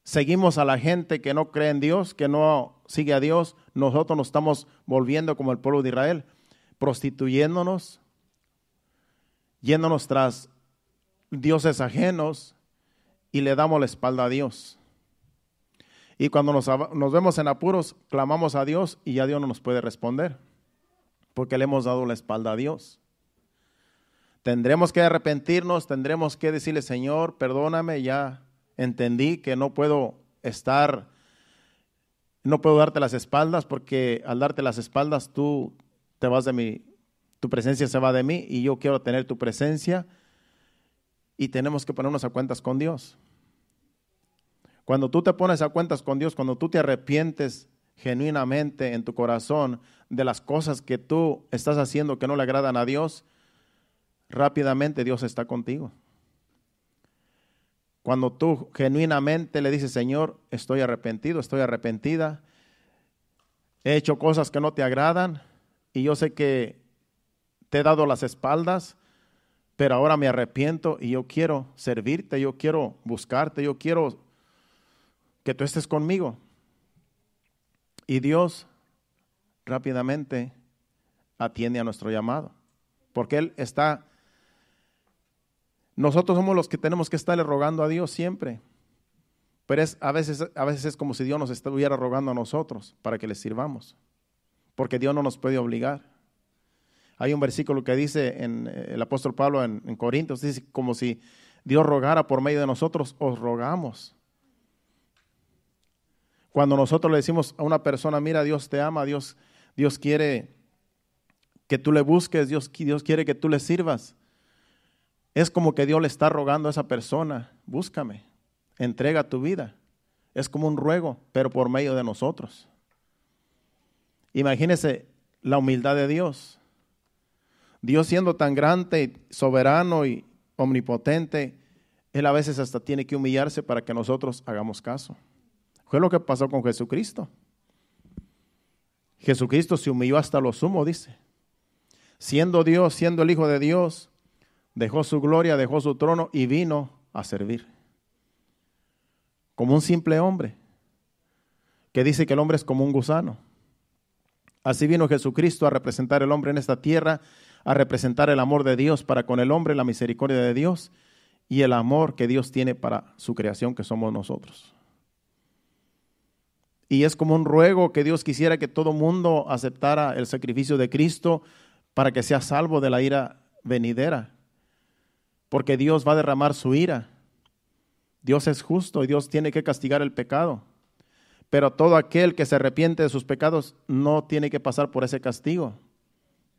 seguimos a la gente que no cree en Dios, que no sigue a Dios, nosotros nos estamos volviendo como el pueblo de Israel, prostituyéndonos, yéndonos tras dioses ajenos y le damos la espalda a Dios. Y cuando nos vemos en apuros, clamamos a Dios y ya Dios no nos puede responder, porque le hemos dado la espalda a Dios. Tendremos que arrepentirnos, tendremos que decirle, Señor, perdóname, ya entendí que no puedo darte las espaldas, porque al darte las espaldas tú te vas de mí, tu presencia se va de mí y yo quiero tener tu presencia, y tenemos que ponernos a cuentas con Dios. Cuando tú te pones a cuentas con Dios, cuando tú te arrepientes genuinamente en tu corazón de las cosas que tú estás haciendo que no le agradan a Dios, rápidamente Dios está contigo. Cuando tú genuinamente le dices, Señor, estoy arrepentido, estoy arrepentida, he hecho cosas que no te agradan y yo sé que te he dado las espaldas, pero ahora me arrepiento y yo quiero servirte, yo quiero buscarte, yo quiero que tú estés conmigo. Y Dios rápidamente atiende a nuestro llamado, porque Él está. Nosotros somos los que tenemos que estarle rogando a Dios siempre, pero a veces es como si Dios nos estuviera rogando a nosotros para que le sirvamos, porque Dios no nos puede obligar. Hay un versículo que dice en el apóstol Pablo en Corintios, dice como si Dios rogara por medio de nosotros, os rogamos. Cuando nosotros le decimos a una persona, mira, Dios te ama, Dios quiere que tú le busques, Dios quiere que tú le sirvas. Es como que Dios le está rogando a esa persona, búscame, entrega tu vida. Es como un ruego, pero por medio de nosotros. Imagínese la humildad de Dios. Dios siendo tan grande, soberano y omnipotente, Él a veces hasta tiene que humillarse para que nosotros hagamos caso. Fue lo que pasó con Jesucristo. Jesucristo se humilló hasta lo sumo, dice. Siendo Dios, siendo el Hijo de Dios, dejó su gloria, dejó su trono y vino a servir. Como un simple hombre, que dice que el hombre es como un gusano. Así vino Jesucristo a representar el hombre en esta tierra, a representar el amor de Dios para con el hombre, la misericordia de Dios y el amor que Dios tiene para su creación, que somos nosotros. Y es como un ruego que Dios quisiera que todo mundo aceptara el sacrificio de Cristo para que sea salvo de la ira venidera. Porque Dios va a derramar su ira. Dios es justo y Dios tiene que castigar el pecado. Pero todo aquel que se arrepiente de sus pecados no tiene que pasar por ese castigo.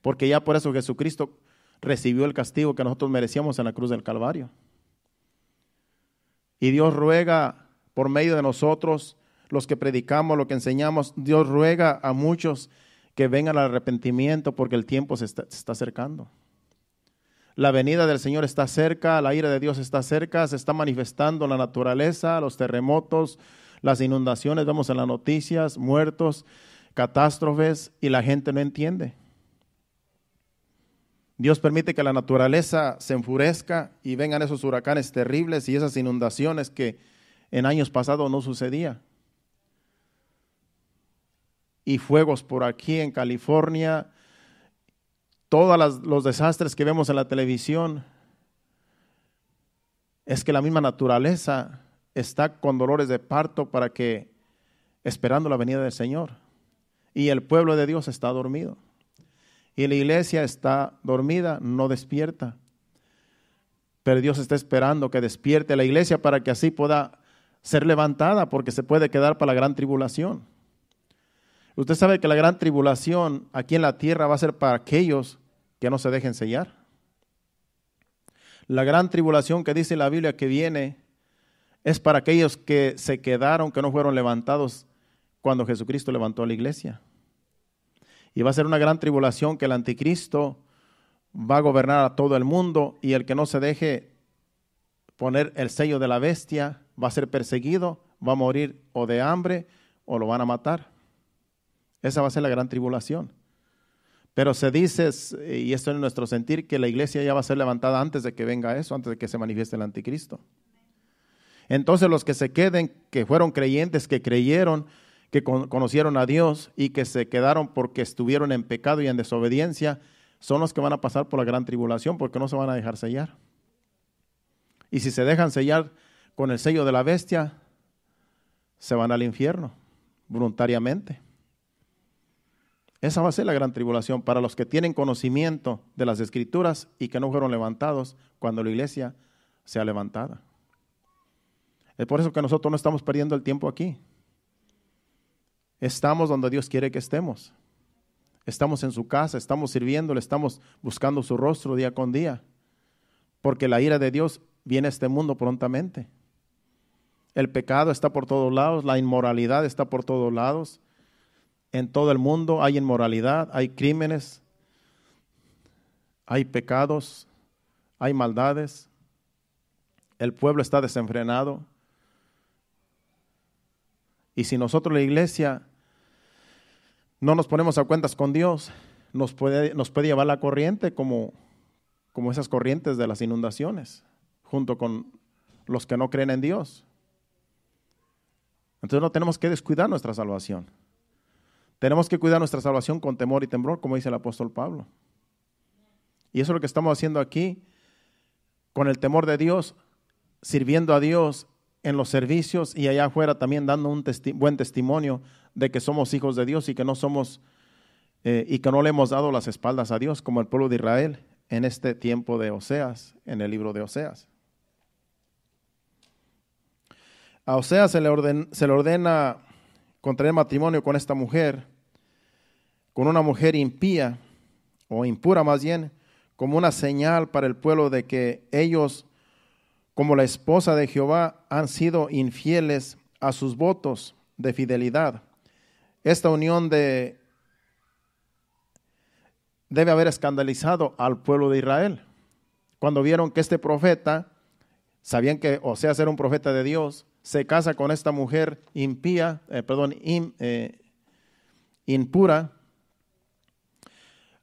porque ya por eso Jesucristo recibió el castigo que nosotros merecíamos en la cruz del Calvario. Y Dios ruega por medio de nosotros, los que predicamos, lo que enseñamos, Dios ruega a muchos que vengan al arrepentimiento porque el tiempo se está acercando. La venida del Señor está cerca, la ira de Dios está cerca, se está manifestando la naturaleza, los terremotos, las inundaciones, vemos en las noticias, muertos, catástrofes, y la gente no entiende. Dios permite que la naturaleza se enfurezca y vengan esos huracanes terribles y esas inundaciones que en años pasados no sucedía. Y fuegos por aquí en California, todos los desastres que vemos en la televisión, es que la misma naturaleza está con dolores de parto esperando la venida del Señor. Y el pueblo de Dios está dormido. Y la iglesia está dormida, no despierta. Pero Dios está esperando que despierte la iglesia para que así pueda ser levantada, porque se puede quedar para la gran tribulación. Usted sabe que la gran tribulación aquí en la tierra va a ser para aquellos que no se dejen sellar. La gran tribulación que dice la Biblia que viene es para aquellos que se quedaron, que no fueron levantados cuando Jesucristo levantó a la iglesia. Y va a ser una gran tribulación que el anticristo va a gobernar a todo el mundo, y el que no se deje poner el sello de la bestia va a ser perseguido, va a morir o de hambre o lo van a matar. Esa va a ser la gran tribulación. Pero se dice, y esto es nuestro sentir, que la iglesia ya va a ser levantada antes de que venga eso, antes de que se manifieste el anticristo. Entonces los que se queden, que fueron creyentes, que creyeron, que conocieron a Dios y que se quedaron porque estuvieron en pecado y en desobediencia, son los que van a pasar por la gran tribulación, porque no se van a dejar sellar. Y si se dejan sellar con el sello de la bestia, se van al infierno voluntariamente. Esa va a ser la gran tribulación para los que tienen conocimiento de las Escrituras y que no fueron levantados cuando la iglesia sea levantada. Es por eso que nosotros no estamos perdiendo el tiempo aquí. Estamos donde Dios quiere que estemos. Estamos en su casa, estamos sirviéndole, estamos buscando su rostro día con día. Porque la ira de Dios viene a este mundo prontamente. El pecado está por todos lados, la inmoralidad está por todos lados. En todo el mundo hay inmoralidad, hay crímenes, hay pecados, hay maldades. El pueblo está desenfrenado. Y si nosotros, la iglesia, no nos ponemos a cuentas con Dios, nos puede llevar la corriente como esas corrientes de las inundaciones, junto con los que no creen en Dios. Entonces no tenemos que descuidar nuestra salvación. Tenemos que cuidar nuestra salvación con temor y temblor, como dice el apóstol Pablo. Y eso es lo que estamos haciendo aquí, con el temor de Dios, sirviendo a Dios en los servicios y allá afuera también dando un buen testimonio de que somos hijos de Dios y que no somos y que no le hemos dado las espaldas a Dios como el pueblo de Israel en este tiempo de Oseas, en el libro de Oseas. A Oseas se le ordena contraer matrimonio con esta mujer, con una mujer impía, o impura más bien, como una señal para el pueblo de que ellos, como la esposa de Jehová, han sido infieles a sus votos de fidelidad. Esta unión debe haber escandalizado al pueblo de Israel. Cuando vieron que este profeta, sabían que Oseas era un profeta de Dios, se casa con esta mujer impía, impura,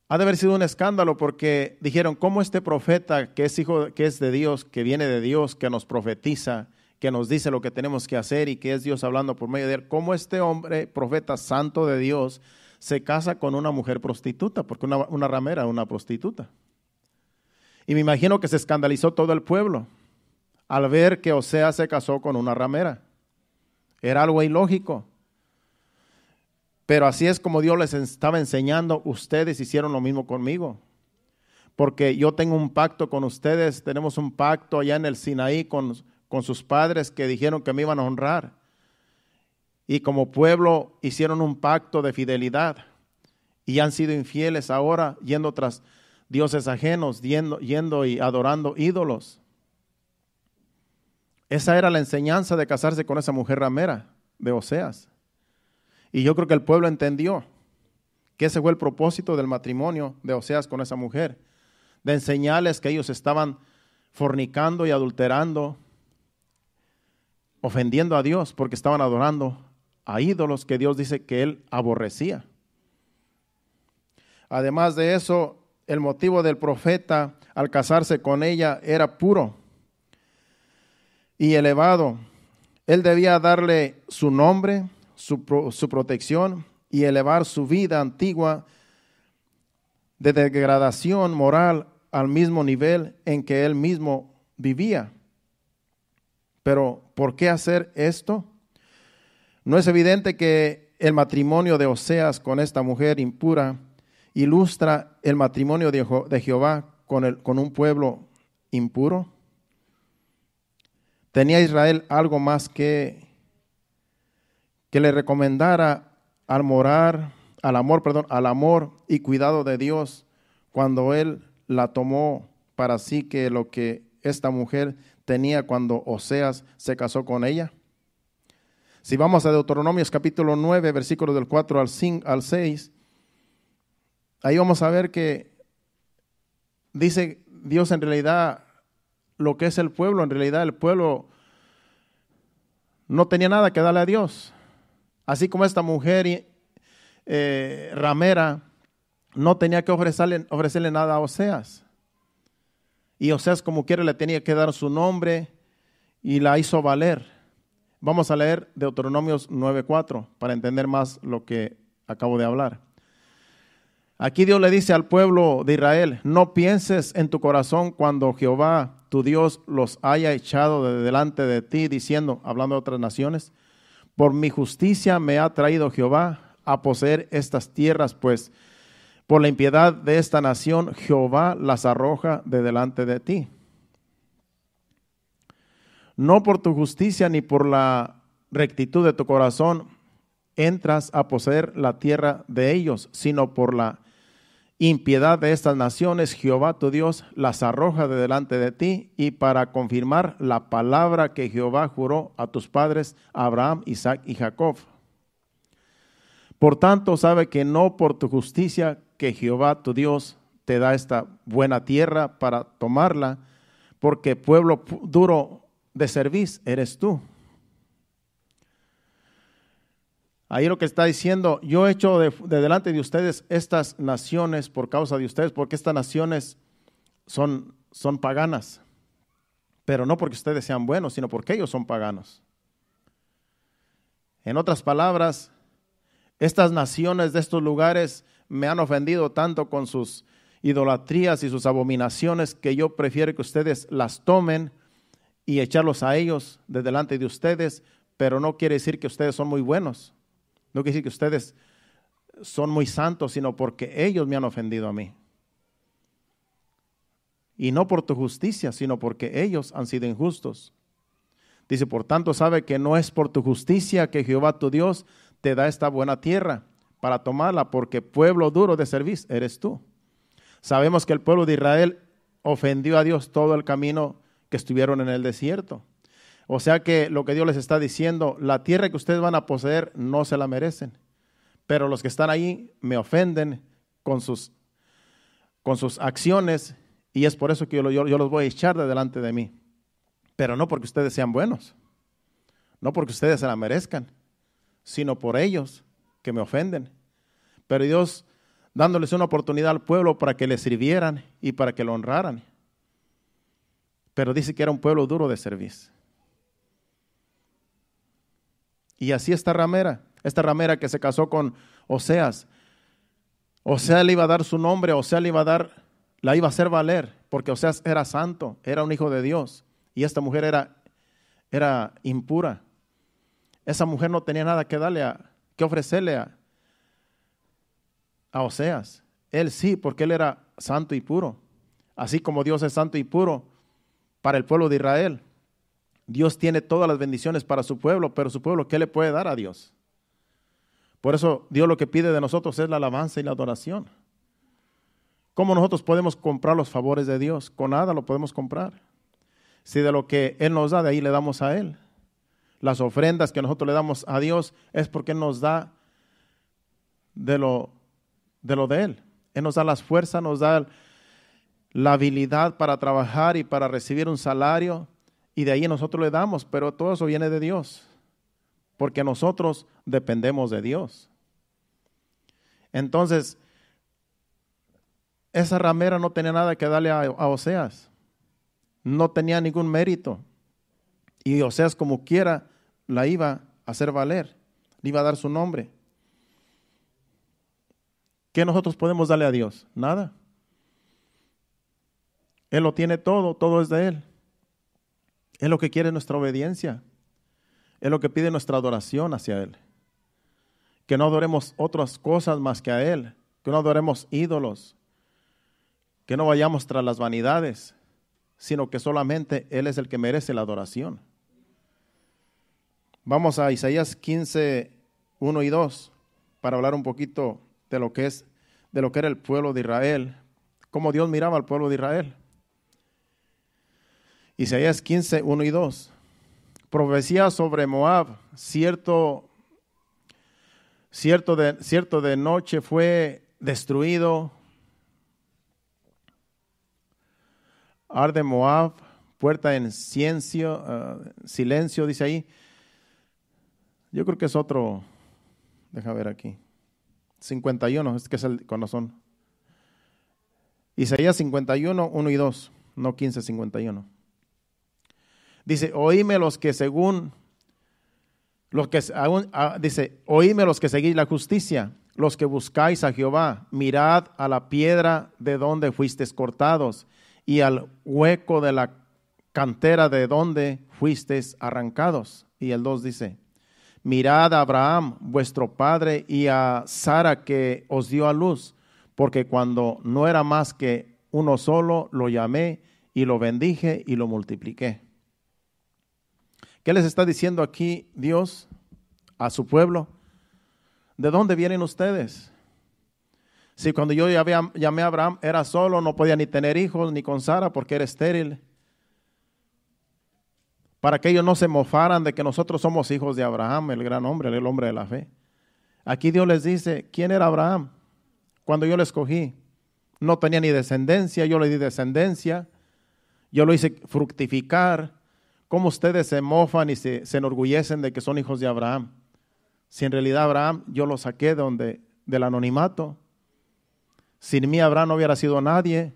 ha de haber sido un escándalo porque dijeron, ¿cómo este profeta que es hijo, que es de Dios, que viene de Dios, que nos profetiza, que nos dice lo que tenemos que hacer y que es Dios hablando por medio de él, cómo este hombre, profeta santo de Dios, se casa con una mujer prostituta? Porque una ramera, una prostituta. Y me imagino que se escandalizó todo el pueblo al ver que Oseas se casó con una ramera. Era algo ilógico. Pero así es como Dios les estaba enseñando. Ustedes hicieron lo mismo conmigo. Porque yo tengo un pacto con ustedes. Tenemos un pacto allá en el Sinaí con sus padres que dijeron que me iban a honrar. Y como pueblo hicieron un pacto de fidelidad. y han sido infieles ahora, yendo tras dioses ajenos, yendo y adorando ídolos. Esa era la enseñanza de casarse con esa mujer ramera de Oseas. Y yo creo que el pueblo entendió que ese fue el propósito del matrimonio de Oseas con esa mujer, de enseñarles que ellos estaban fornicando y adulterando, ofendiendo a Dios porque estaban adorando a ídolos que Dios dice que Él aborrecía. Además de eso, el motivo del profeta al casarse con ella era puro y elevado. Él debía darle su nombre, su protección y elevar su vida antigua de degradación moral al mismo nivel en que él mismo vivía. Pero, ¿por qué hacer esto? ¿No es evidente que el matrimonio de Oseas con esta mujer impura ilustra el matrimonio de Jehová con un pueblo impuro? ¿Tenía Israel algo más que le recomendara al amor y cuidado de Dios cuando él la tomó para sí que lo que esta mujer tenía cuando Oseas se casó con ella? Si vamos a Deuteronomios capítulo 9, versículos del 4 al 6, ahí vamos a ver que dice Dios en realidad lo que es el pueblo. En realidad el pueblo no tenía nada que darle a Dios. Así como esta mujer ramera no tenía que ofrecerle nada a Oseas. Y Oseas como quiera le tenía que dar su nombre y la hizo valer. Vamos a leer Deuteronomios 9:4 para entender más lo que acabo de hablar. Aquí Dios le dice al pueblo de Israel: no pienses en tu corazón cuando Jehová tu Dios los haya echado de delante de ti, diciendo, hablando de otras naciones, por mi justicia me ha traído Jehová a poseer estas tierras, pues por la impiedad de esta nación Jehová las arroja de delante de ti. No por tu justicia ni por la rectitud de tu corazón entras a poseer la tierra de ellos, sino por la impiedad de estas naciones Jehová tu Dios las arroja de delante de ti, y para confirmar la palabra que Jehová juró a tus padres Abraham, Isaac y Jacob. Por tanto, sabe que no por tu justicia que Jehová tu Dios te da esta buena tierra para tomarla, porque pueblo duro de cerviz eres tú. Ahí lo que está diciendo: yo he hecho de delante de ustedes estas naciones por causa de ustedes, porque estas naciones son paganas, pero no porque ustedes sean buenos, sino porque ellos son paganos. En otras palabras, estas naciones de estos lugares me han ofendido tanto con sus idolatrías y sus abominaciones que yo prefiero que ustedes las tomen y echarlos a ellos de delante de ustedes, pero no quiere decir que ustedes son muy buenos. No quiere decir que ustedes son muy santos, sino porque ellos me han ofendido a mí. Y no por tu justicia, sino porque ellos han sido injustos. Dice, por tanto, sabe que no es por tu justicia que Jehová tu Dios te da esta buena tierra para tomarla, porque pueblo duro de cerviz eres tú. Sabemos que el pueblo de Israel ofendió a Dios todo el camino que estuvieron en el desierto. O sea que lo que Dios les está diciendo, la tierra que ustedes van a poseer no se la merecen, pero los que están ahí me ofenden con sus acciones, y es por eso que yo los voy a echar de delante de mí. Pero no porque ustedes sean buenos, no porque ustedes se la merezcan, sino por ellos que me ofenden. Pero Dios dándoles una oportunidad al pueblo para que le sirvieran y para que lo honraran. Pero dice que era un pueblo duro de cerviz. Y así esta ramera que se casó con Oseas, Oseas le iba a dar su nombre, Oseas la iba a hacer valer, porque Oseas era santo, era un hijo de Dios, y esta mujer era impura. Esa mujer no tenía nada que ofrecerle a Oseas. Él sí, porque él era santo y puro. Así como Dios es santo y puro para el pueblo de Israel, Dios tiene todas las bendiciones para su pueblo, pero su pueblo, ¿qué le puede dar a Dios? Por eso Dios lo que pide de nosotros es la alabanza y la adoración. ¿Cómo nosotros podemos comprar los favores de Dios? Con nada lo podemos comprar. Si de lo que Él nos da, de ahí le damos a Él. Las ofrendas que nosotros le damos a Dios es porque Él nos da de lo de Él. Él nos da las fuerzas, nos da la habilidad para trabajar y para recibir un salario. Y de ahí nosotros le damos, pero todo eso viene de Dios. Porque nosotros dependemos de Dios. Entonces, esa ramera no tenía nada que darle a Oseas. No tenía ningún mérito. Y Oseas como quiera la iba a hacer valer. Le iba a dar su nombre. ¿Qué nosotros podemos darle a Dios? Nada. Él lo tiene todo, todo es de Él. Él lo que quiere es nuestra obediencia. Es lo que pide nuestra adoración hacia Él. Que no adoremos otras cosas más que a Él. Que no adoremos ídolos. Que no vayamos tras las vanidades, sino que solamente Él es el que merece la adoración. Vamos a Isaías 15, 1 y 2, para hablar un poquito de lo que era el pueblo de Israel, cómo Dios miraba al pueblo de Israel. Isaías 15, 1 y 2. Profecía sobre Moab, cierto de noche fue destruido. Arde Moab, puerta en silencio, dice ahí. Yo creo que es otro, deja ver aquí. 51, es que es el corazón. Isaías 51, 1 y 2, no 15, 51. Dice, oíme los que oíme los que seguís la justicia, los que buscáis a Jehová, mirad a la piedra de donde fuisteis cortados y al hueco de la cantera de donde fuisteis arrancados. Y el 2 dice, mirad a Abraham, vuestro padre, y a Sara que os dio a luz, porque cuando no era más que uno solo, lo llamé y lo bendije y lo multipliqué. ¿Qué les está diciendo aquí Dios a su pueblo? ¿De dónde vienen ustedes? Si cuando yo llamé a Abraham era solo, no podía ni tener hijos, ni con Sara porque era estéril. Para que ellos no se mofaran de que nosotros somos hijos de Abraham, el gran hombre, el hombre de la fe. Aquí Dios les dice, ¿quién era Abraham? Cuando yo le escogí, no tenía ni descendencia, yo le di descendencia, yo lo hice fructificar. ¿Cómo ustedes se mofan y se enorgullecen de que son hijos de Abraham? Si en realidad Abraham yo lo saqué del anonimato. Sin mí Abraham no hubiera sido nadie.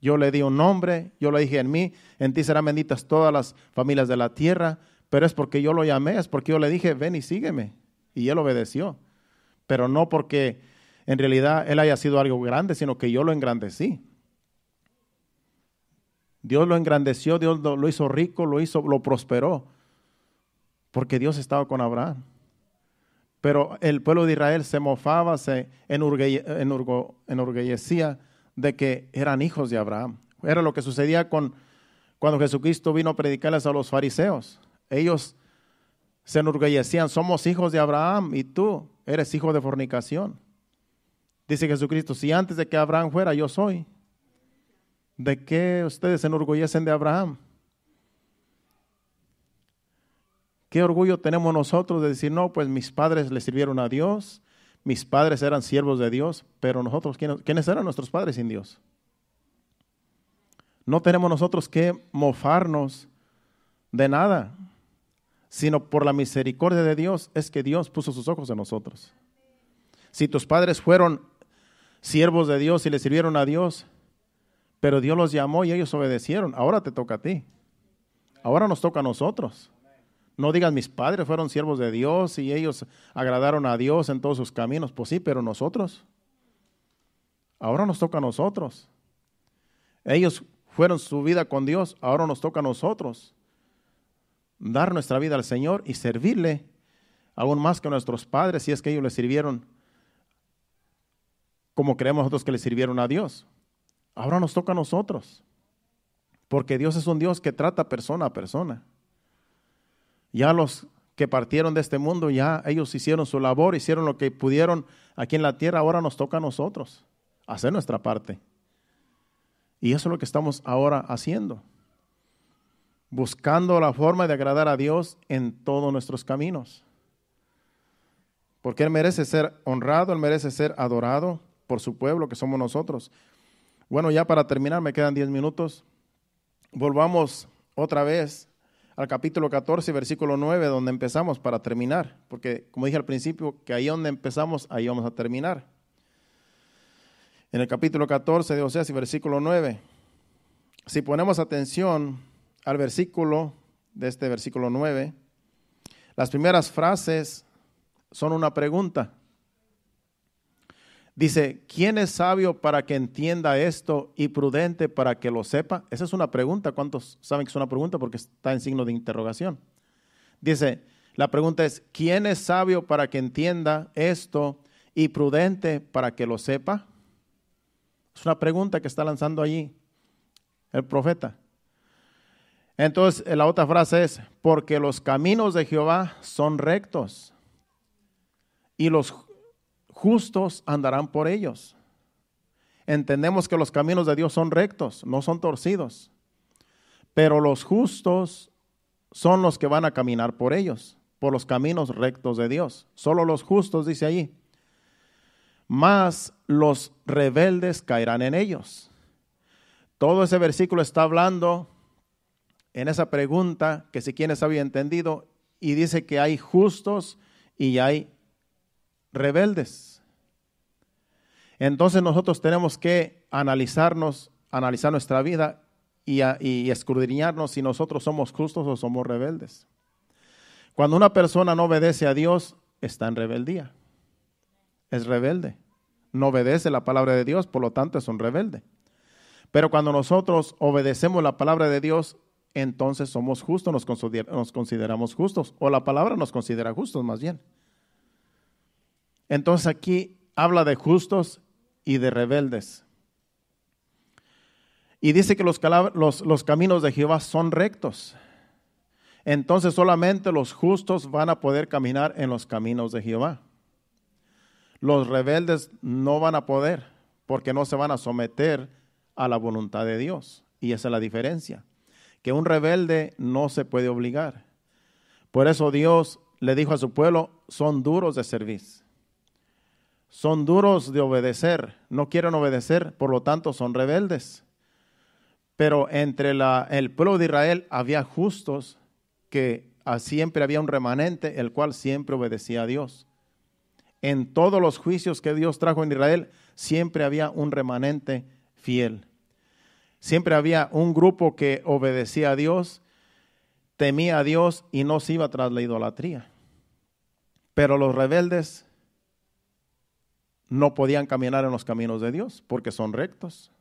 Yo le di un nombre, yo le dije en ti serán benditas todas las familias de la tierra, pero es porque yo lo llamé, es porque yo le dije, ven y sígueme. Y él obedeció. Pero no porque en realidad él haya sido algo grande, sino que yo lo engrandecí. Dios lo engrandeció, Dios lo hizo rico, lo prosperó, porque Dios estaba con Abraham. Pero el pueblo de Israel se mofaba, se enorgullecía de que eran hijos de Abraham. Era lo que sucedía cuando Jesucristo vino a predicarles a los fariseos. Ellos se enorgullecían, somos hijos de Abraham y tú eres hijo de fornicación. Dice Jesucristo, si antes de que Abraham fuera, yo soy. ¿De qué ustedes se enorgullecen de Abraham? ¿Qué orgullo tenemos nosotros de decir, no, pues mis padres le sirvieron a Dios, mis padres eran siervos de Dios, pero nosotros, ¿quiénes eran nuestros padres sin Dios? No tenemos nosotros que mofarnos de nada, sino por la misericordia de Dios es que Dios puso sus ojos en nosotros. Si tus padres fueron siervos de Dios y le sirvieron a Dios, pero Dios los llamó y ellos obedecieron, ahora te toca a ti. Ahora nos toca a nosotros. No digas, mis padres fueron siervos de Dios y ellos agradaron a Dios en todos sus caminos. Pues sí, pero nosotros. Ahora nos toca a nosotros. Ellos fueron su vida con Dios, ahora nos toca a nosotros dar nuestra vida al Señor y servirle aún más que nuestros padres, si es que ellos le sirvieron como creemos nosotros que le sirvieron a Dios. Ahora nos toca a nosotros, porque Dios es un Dios que trata persona a persona. Ya los que partieron de este mundo, ya ellos hicieron su labor, hicieron lo que pudieron aquí en la tierra. Ahora nos toca a nosotros hacer nuestra parte. Y eso es lo que estamos ahora haciendo, buscando la forma de agradar a Dios en todos nuestros caminos. Porque Él merece ser honrado, Él merece ser adorado por su pueblo, que somos nosotros. Bueno, ya para terminar, me quedan 10 minutos. Volvamos otra vez al capítulo 14, versículo 9, donde empezamos para terminar. Porque, como dije al principio, que ahí donde empezamos, ahí vamos a terminar. En el capítulo 14 de Oseas y versículo 9. Si ponemos atención al versículo, de este versículo 9, las primeras frases son una pregunta. Dice, ¿quién es sabio para que entienda esto y prudente para que lo sepa? Esa es una pregunta. ¿Cuántos saben que es una pregunta? Porque está en signo de interrogación. Dice, la pregunta es, ¿quién es sabio para que entienda esto y prudente para que lo sepa? Es una pregunta que está lanzando allí el profeta. Entonces, la otra frase es, porque los caminos de Jehová son rectos y los justos andarán por ellos. Entendemos que los caminos de Dios son rectos, no son torcidos, pero los justos son los que van a caminar por ellos, por los caminos rectos de Dios. Solo los justos, dice allí, mas los rebeldes caerán en ellos. Todo ese versículo está hablando en esa pregunta que si quienes había entendido, y dice que hay justos y hay rebeldes. Entonces nosotros tenemos que analizar nuestra vida y escudriñarnos si nosotros somos justos o somos rebeldes. Cuando una persona no obedece a Dios, está en rebeldía. Es rebelde. No obedece la palabra de Dios, por lo tanto es un rebelde. Pero cuando nosotros obedecemos la palabra de Dios, entonces somos justos, nos consideramos justos, o la palabra nos considera justos más bien. Entonces aquí habla de justos y de rebeldes. Y dice que los caminos de Jehová son rectos. Entonces solamente los justos van a poder caminar en los caminos de Jehová. Los rebeldes no van a poder, porque no se van a someter a la voluntad de Dios. Y esa es la diferencia, que un rebelde no se puede obligar. Por eso Dios le dijo a su pueblo, son duros de servir. Son duros de obedecer, no quieren obedecer, por lo tanto son rebeldes. Pero entre el pueblo de Israel había justos, que siempre había un remanente, el cual siempre obedecía a Dios. En todos los juicios que Dios trajo en Israel, siempre había un remanente fiel. Siempre había un grupo que obedecía a Dios, temía a Dios y no se iba tras la idolatría. Pero los rebeldes no podían caminar en los caminos de Dios porque son rectos.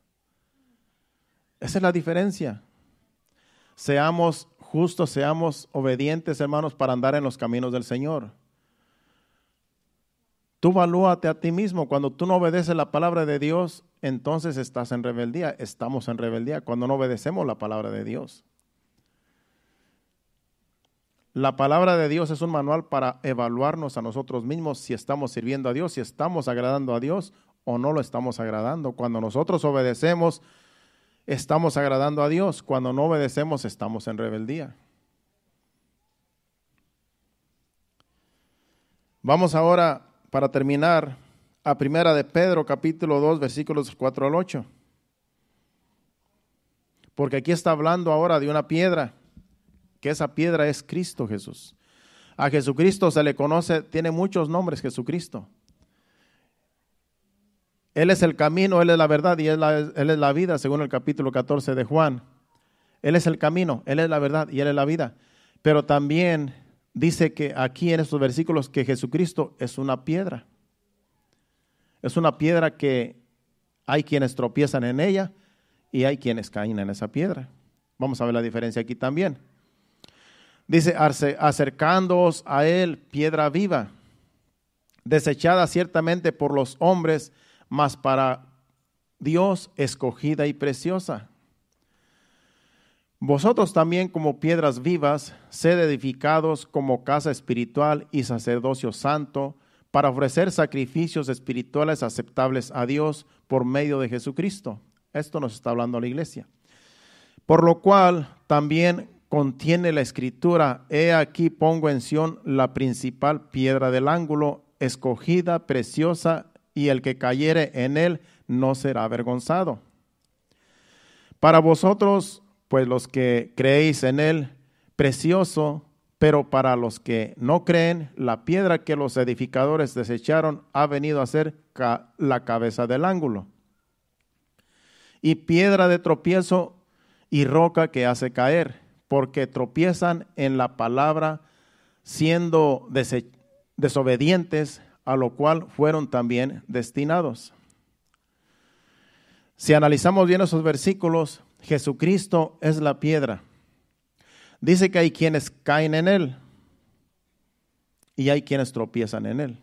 Esa es la diferencia. Seamos justos, seamos obedientes, hermanos, para andar en los caminos del Señor. Tú evalúate a ti mismo. Cuando tú no obedeces la palabra de Dios, entonces estás en rebeldía. Estamos en rebeldía cuando no obedecemos la palabra de Dios. La palabra de Dios es un manual para evaluarnos a nosotros mismos si estamos sirviendo a Dios, si estamos agradando a Dios o no lo estamos agradando. Cuando nosotros obedecemos, estamos agradando a Dios. Cuando no obedecemos, estamos en rebeldía. Vamos ahora, para terminar, a Primera de Pedro, capítulo 2, versículos 4 al 8. Porque aquí está hablando ahora de una piedra, que esa piedra es Cristo Jesús. A Jesucristo se le conoce, tiene muchos nombres Jesucristo. Él es el camino, Él es la verdad y Él es la vida, según el capítulo 14 de Juan. Él es el camino, Él es la verdad y Él es la vida. Pero también dice que aquí en estos versículos que Jesucristo es una piedra. Es una piedra que hay quienes tropiezan en ella y hay quienes caen en esa piedra. Vamos a ver la diferencia aquí también. Dice, acercándoos a Él, piedra viva, desechada ciertamente por los hombres, mas para Dios escogida y preciosa. Vosotros también como piedras vivas, sed edificados como casa espiritual y sacerdocio santo, para ofrecer sacrificios espirituales aceptables a Dios por medio de Jesucristo. Esto nos está hablando la iglesia. Por lo cual también contiene la escritura: he aquí pongo en Sión la principal piedra del ángulo, escogida, preciosa, y el que cayere en él no será avergonzado. Para vosotros, pues los que creéis en él, precioso, pero para los que no creen, la piedra que los edificadores desecharon ha venido a ser la cabeza del ángulo, y piedra de tropiezo y roca que hace caer, porque tropiezan en la palabra, siendo desobedientes, a lo cual fueron también destinados. Si analizamos bien esos versículos, Jesucristo es la piedra. Dice que hay quienes caen en él y hay quienes tropiezan en él.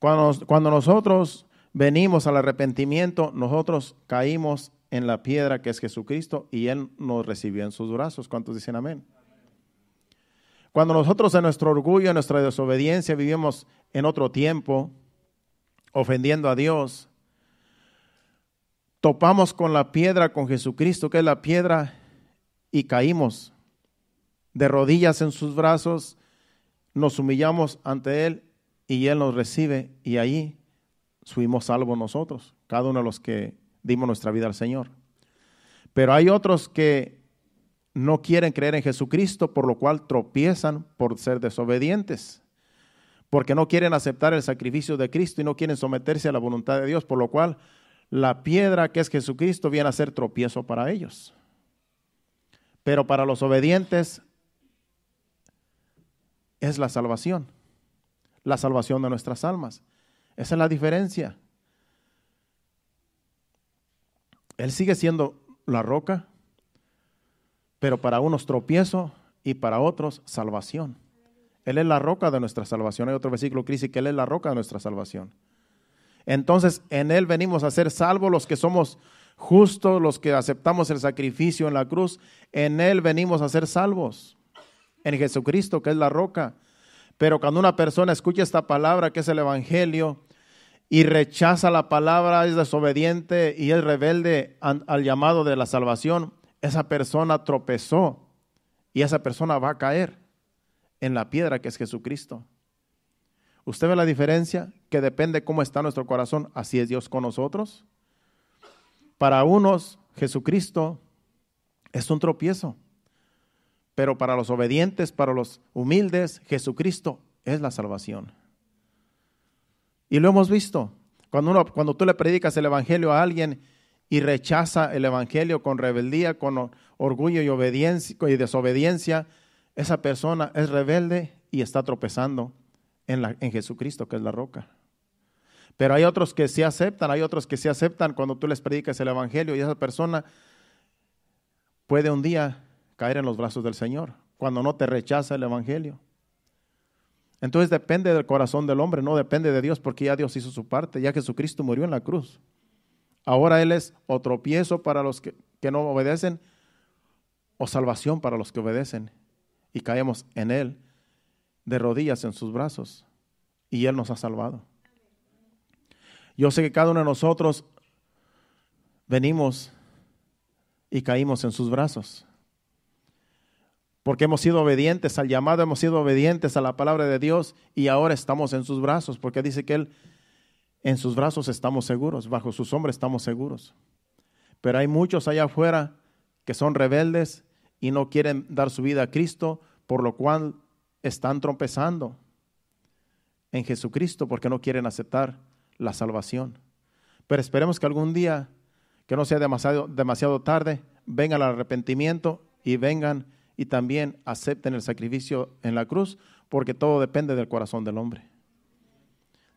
Cuando nosotros venimos al arrepentimiento, nosotros caímos en la piedra que es Jesucristo y él nos recibió en sus brazos. ¿Cuántos dicen amén? Cuando nosotros en nuestro orgullo, en nuestra desobediencia vivimos en otro tiempo, ofendiendo a Dios, topamos con la piedra, con Jesucristo, que es la piedra, y caímos de rodillas en sus brazos, nos humillamos ante él y él nos recibe, y ahí fuimos salvos nosotros, cada uno de los que dimos nuestra vida al Señor. Pero hay otros que no quieren creer en Jesucristo, por lo cual tropiezan por ser desobedientes, porque no quieren aceptar el sacrificio de Cristo y no quieren someterse a la voluntad de Dios, por lo cual la piedra que es Jesucristo viene a ser tropiezo para ellos. Pero para los obedientes es la salvación de nuestras almas. Esa es la diferencia. Él sigue siendo la roca, pero para unos tropiezo y para otros salvación. Él es la roca de nuestra salvación. Hay otro versículo que dice que Él es la roca de nuestra salvación. Entonces en Él venimos a ser salvos los que somos justos, los que aceptamos el sacrificio en la cruz. En Él venimos a ser salvos, en Jesucristo que es la roca. Pero cuando una persona escucha esta palabra que es el evangelio y rechaza la palabra, es desobediente y es rebelde al llamado de la salvación, esa persona tropezó y esa persona va a caer en la piedra que es Jesucristo. ¿Usted ve la diferencia? Que depende cómo está nuestro corazón, así es Dios con nosotros. Para unos, Jesucristo es un tropiezo, pero para los obedientes, para los humildes, Jesucristo es la salvación. Y lo hemos visto. Cuando tú le predicas el evangelio a alguien y rechaza el evangelio con rebeldía, con orgullo y obediencia y desobediencia, esa persona es rebelde y está tropezando en Jesucristo, que es la roca. Pero hay otros que sí aceptan, cuando tú les predicas el evangelio, y esa persona puede un día caer en los brazos del Señor, cuando no te rechaza el evangelio. Entonces depende del corazón del hombre, no depende de Dios, porque ya Dios hizo su parte, ya Jesucristo murió en la cruz. Ahora Él es o tropiezo para los que no obedecen, o salvación para los que obedecen, y caemos en Él de rodillas en sus brazos, y Él nos ha salvado. Yo sé que cada uno de nosotros venimos y caímos en sus brazos, porque hemos sido obedientes al llamado, hemos sido obedientes a la palabra de Dios, y ahora estamos en sus brazos, porque dice que Él, en sus brazos estamos seguros, bajo su sombra estamos seguros. Pero hay muchos allá afuera que son rebeldes y no quieren dar su vida a Cristo, por lo cual están tropezando en Jesucristo porque no quieren aceptar la salvación. Pero esperemos que algún día, que no sea demasiado tarde, vengan al arrepentimiento y vengan y también acepten el sacrificio en la cruz, porque todo depende del corazón del hombre.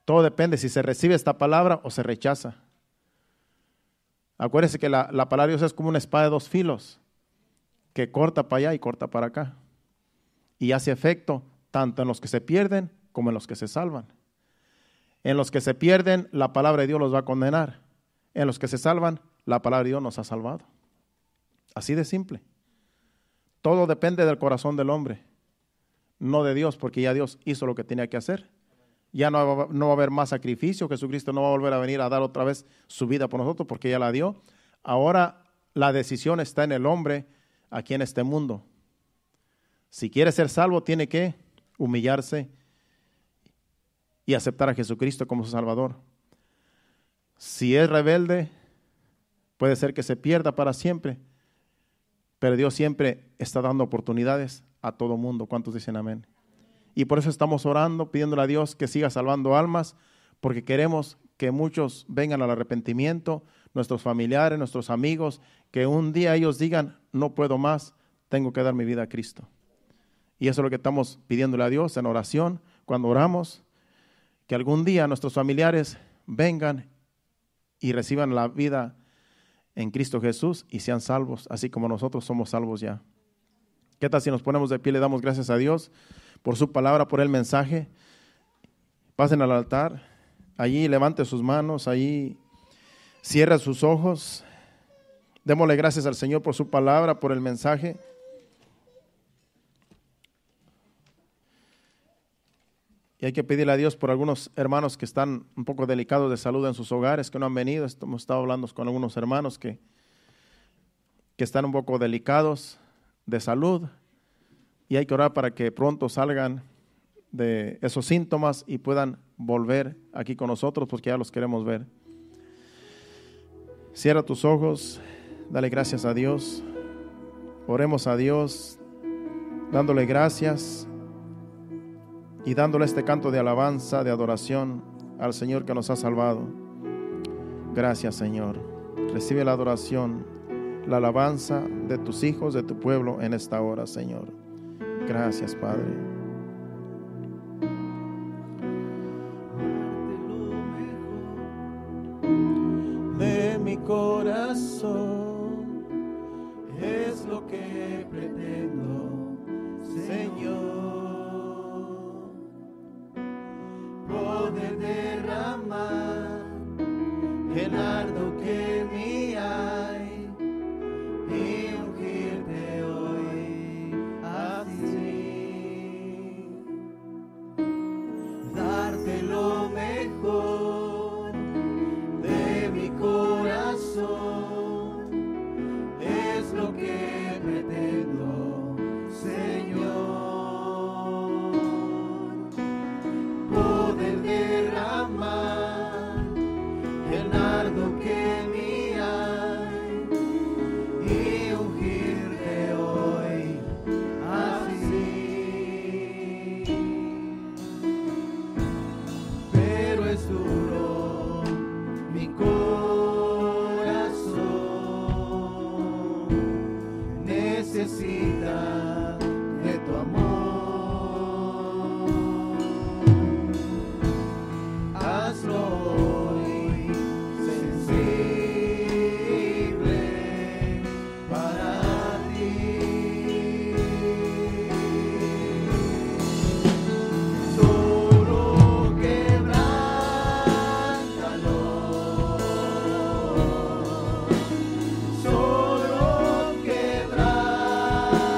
Todo depende si se recibe esta palabra o se rechaza. Acuérdese que la palabra de Dios es como una espada de dos filos, que corta para allá y corta para acá, y hace efecto tanto en los que se pierden como en los que se salvan. En los que se pierden, la palabra de Dios los va a condenar. En los que se salvan, la palabra de Dios nos ha salvado. Así de simple. todo depende del corazón del hombre, no de Dios, porque ya Dios hizo lo que tenía que hacer. Ya no va a haber más sacrificio. Jesucristo no va a volver a venir a dar otra vez su vida por nosotros porque ya la dio. Ahora la decisión está en el hombre aquí en este mundo. Si quiere ser salvo, tiene que humillarse y aceptar a Jesucristo como su Salvador. Si es rebelde, puede ser que se pierda para siempre, pero Dios siempre está dando oportunidades a todo mundo. ¿Cuántos dicen amén? Y por eso estamos orando, pidiéndole a Dios que siga salvando almas, porque queremos que muchos vengan al arrepentimiento, nuestros familiares, nuestros amigos, que un día ellos digan, no puedo más, tengo que dar mi vida a Cristo. Y eso es lo que estamos pidiéndole a Dios en oración, cuando oramos, que algún día nuestros familiares vengan y reciban la vida en Cristo Jesús y sean salvos, así como nosotros somos salvos ya. ¿Qué tal si nos ponemos de pie y le damos gracias a Dios por su palabra, por el mensaje? Pasen al altar, allí levante sus manos, allí cierre sus ojos. Démosle gracias al Señor por su palabra, por el mensaje. Y hay que pedirle a Dios por algunos hermanos que están un poco delicados de salud en sus hogares, que no han venido. Hemos estado hablando con algunos hermanos que están un poco delicados de salud. Y hay que orar para que pronto salgan de esos síntomas y puedan volver aquí con nosotros, porque ya los queremos ver. Cierra tus ojos, dale gracias a Dios. Oremos a Dios, dándole gracias y dándole este canto de alabanza, de adoración al Señor que nos ha salvado. Gracias, Señor. Recibe la adoración, la alabanza de tus hijos, de tu pueblo en esta hora, Señor. Gracias, Padre. De mi corazón es lo que pretendo, Señor, poder derramar el nardo que en mí hay y ungirte hoy así, darte lo mejor de mi corazón es lo que pretendo, Señor, poder derramar el nardo que en mí hay y ungirte hoy así. Pero es duro mi corazón, necesita de tu amor. Hazlo hoy sensible para ti. Solo quebrántalo, solo quebrántalo.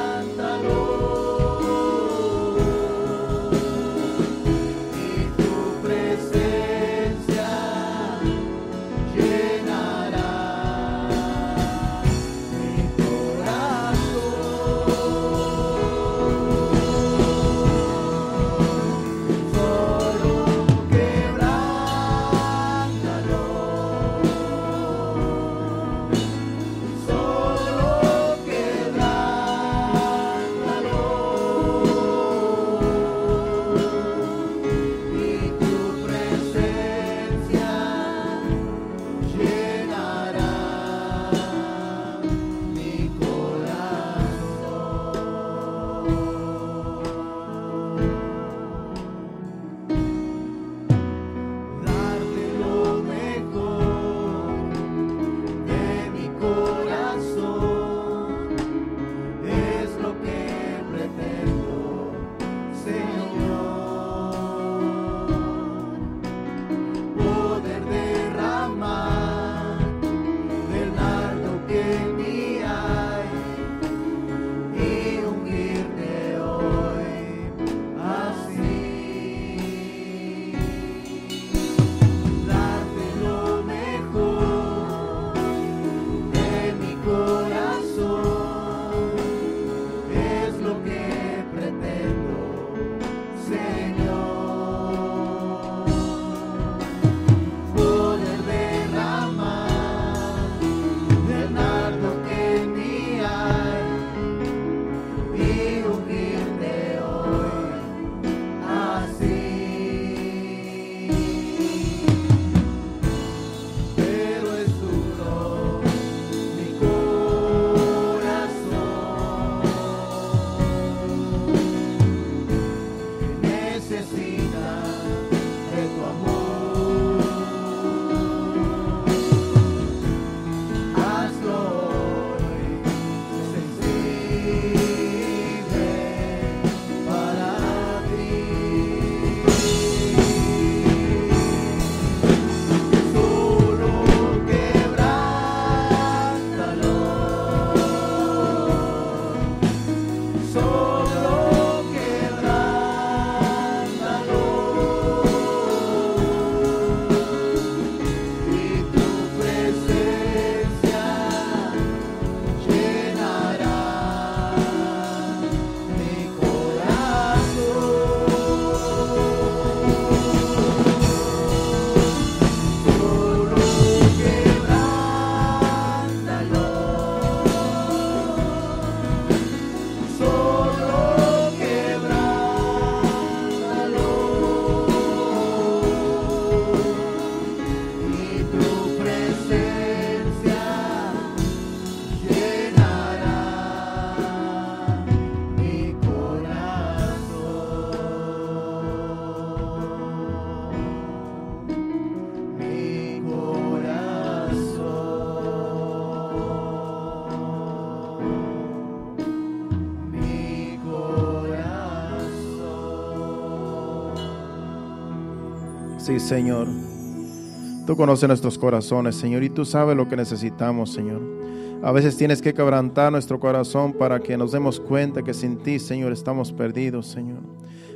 Sí, Señor. Tú conoces nuestros corazones, Señor, y tú sabes lo que necesitamos, Señor. A veces tienes que quebrantar nuestro corazón para que nos demos cuenta que sin ti, Señor, estamos perdidos, Señor.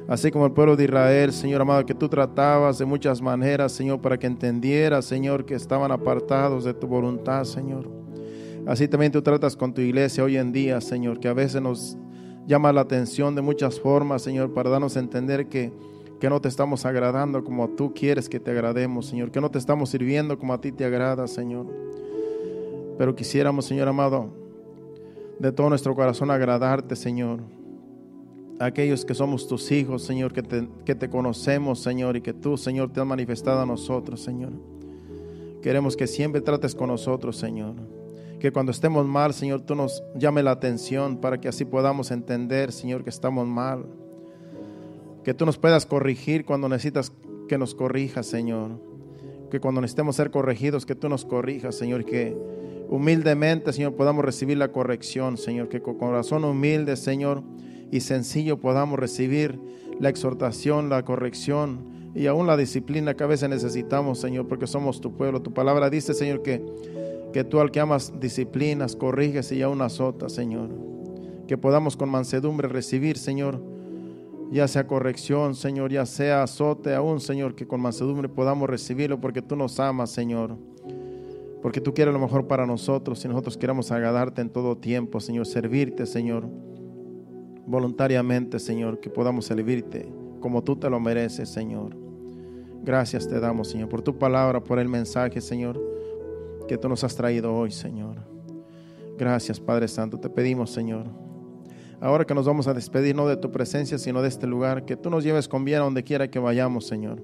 Así como el pueblo de Israel, Señor amado, que tú tratabas de muchas maneras, Señor, para que entendiera, Señor, que estaban apartados de tu voluntad, Señor. Así también tú tratas con tu iglesia hoy en día, Señor, que a veces nos llama la atención de muchas formas, Señor, para darnos a entender que no te estamos agradando como tú quieres que te agrademos, Señor, que no te estamos sirviendo como a ti te agrada, Señor. Pero quisiéramos, Señor amado, de todo nuestro corazón agradarte, Señor. Aquellos que somos tus hijos, Señor, que te conocemos, Señor, y que tú, Señor, te has manifestado a nosotros, Señor. Queremos que siempre trates con nosotros, Señor. Que cuando estemos mal, Señor, tú nos llame la atención para que así podamos entender, Señor, que estamos mal. Que tú nos puedas corregir cuando necesitas que nos corrijas, Señor. Que cuando necesitemos ser corregidos, que tú nos corrijas, Señor. Que humildemente, Señor, podamos recibir la corrección, Señor. Que con corazón humilde, Señor, y sencillo podamos recibir la exhortación, la corrección y aún la disciplina que a veces necesitamos, Señor, porque somos tu pueblo. Tu palabra dice, Señor, que tú al que amas disciplinas, corriges y aún azotas, Señor. Que podamos con mansedumbre recibir, Señor, ya sea corrección, Señor, ya sea azote aún, Señor, que con mansedumbre podamos recibirlo porque tú nos amas, Señor. Porque tú quieres lo mejor para nosotros y nosotros queremos agradarte en todo tiempo, Señor, servirte, Señor, voluntariamente, Señor, que podamos servirte como tú te lo mereces, Señor. Gracias te damos, Señor, por tu palabra, por el mensaje, Señor, que tú nos has traído hoy, Señor. Gracias, Padre Santo, te pedimos, Señor, ahora que nos vamos a despedir, no de tu presencia, sino de este lugar, que tú nos lleves con bien a donde quiera que vayamos, Señor.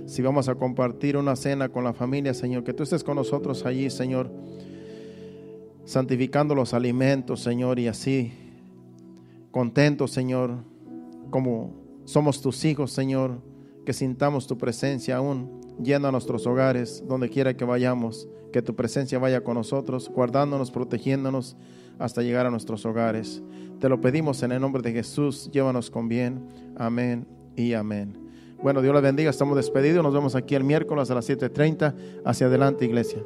Si vamos a compartir una cena con la familia, Señor, que tú estés con nosotros allí, Señor, santificando los alimentos, Señor, y así contentos, Señor, como somos tus hijos, Señor, que sintamos tu presencia aún yendo a nuestros hogares, donde quiera que vayamos, que tu presencia vaya con nosotros, guardándonos, protegiéndonos hasta llegar a nuestros hogares. Te lo pedimos en el nombre de Jesús, llévanos con bien. Amén y amén. Bueno, Dios les bendiga, estamos despedidos, nos vemos aquí el miércoles a las 7:30. Hacia adelante, iglesia.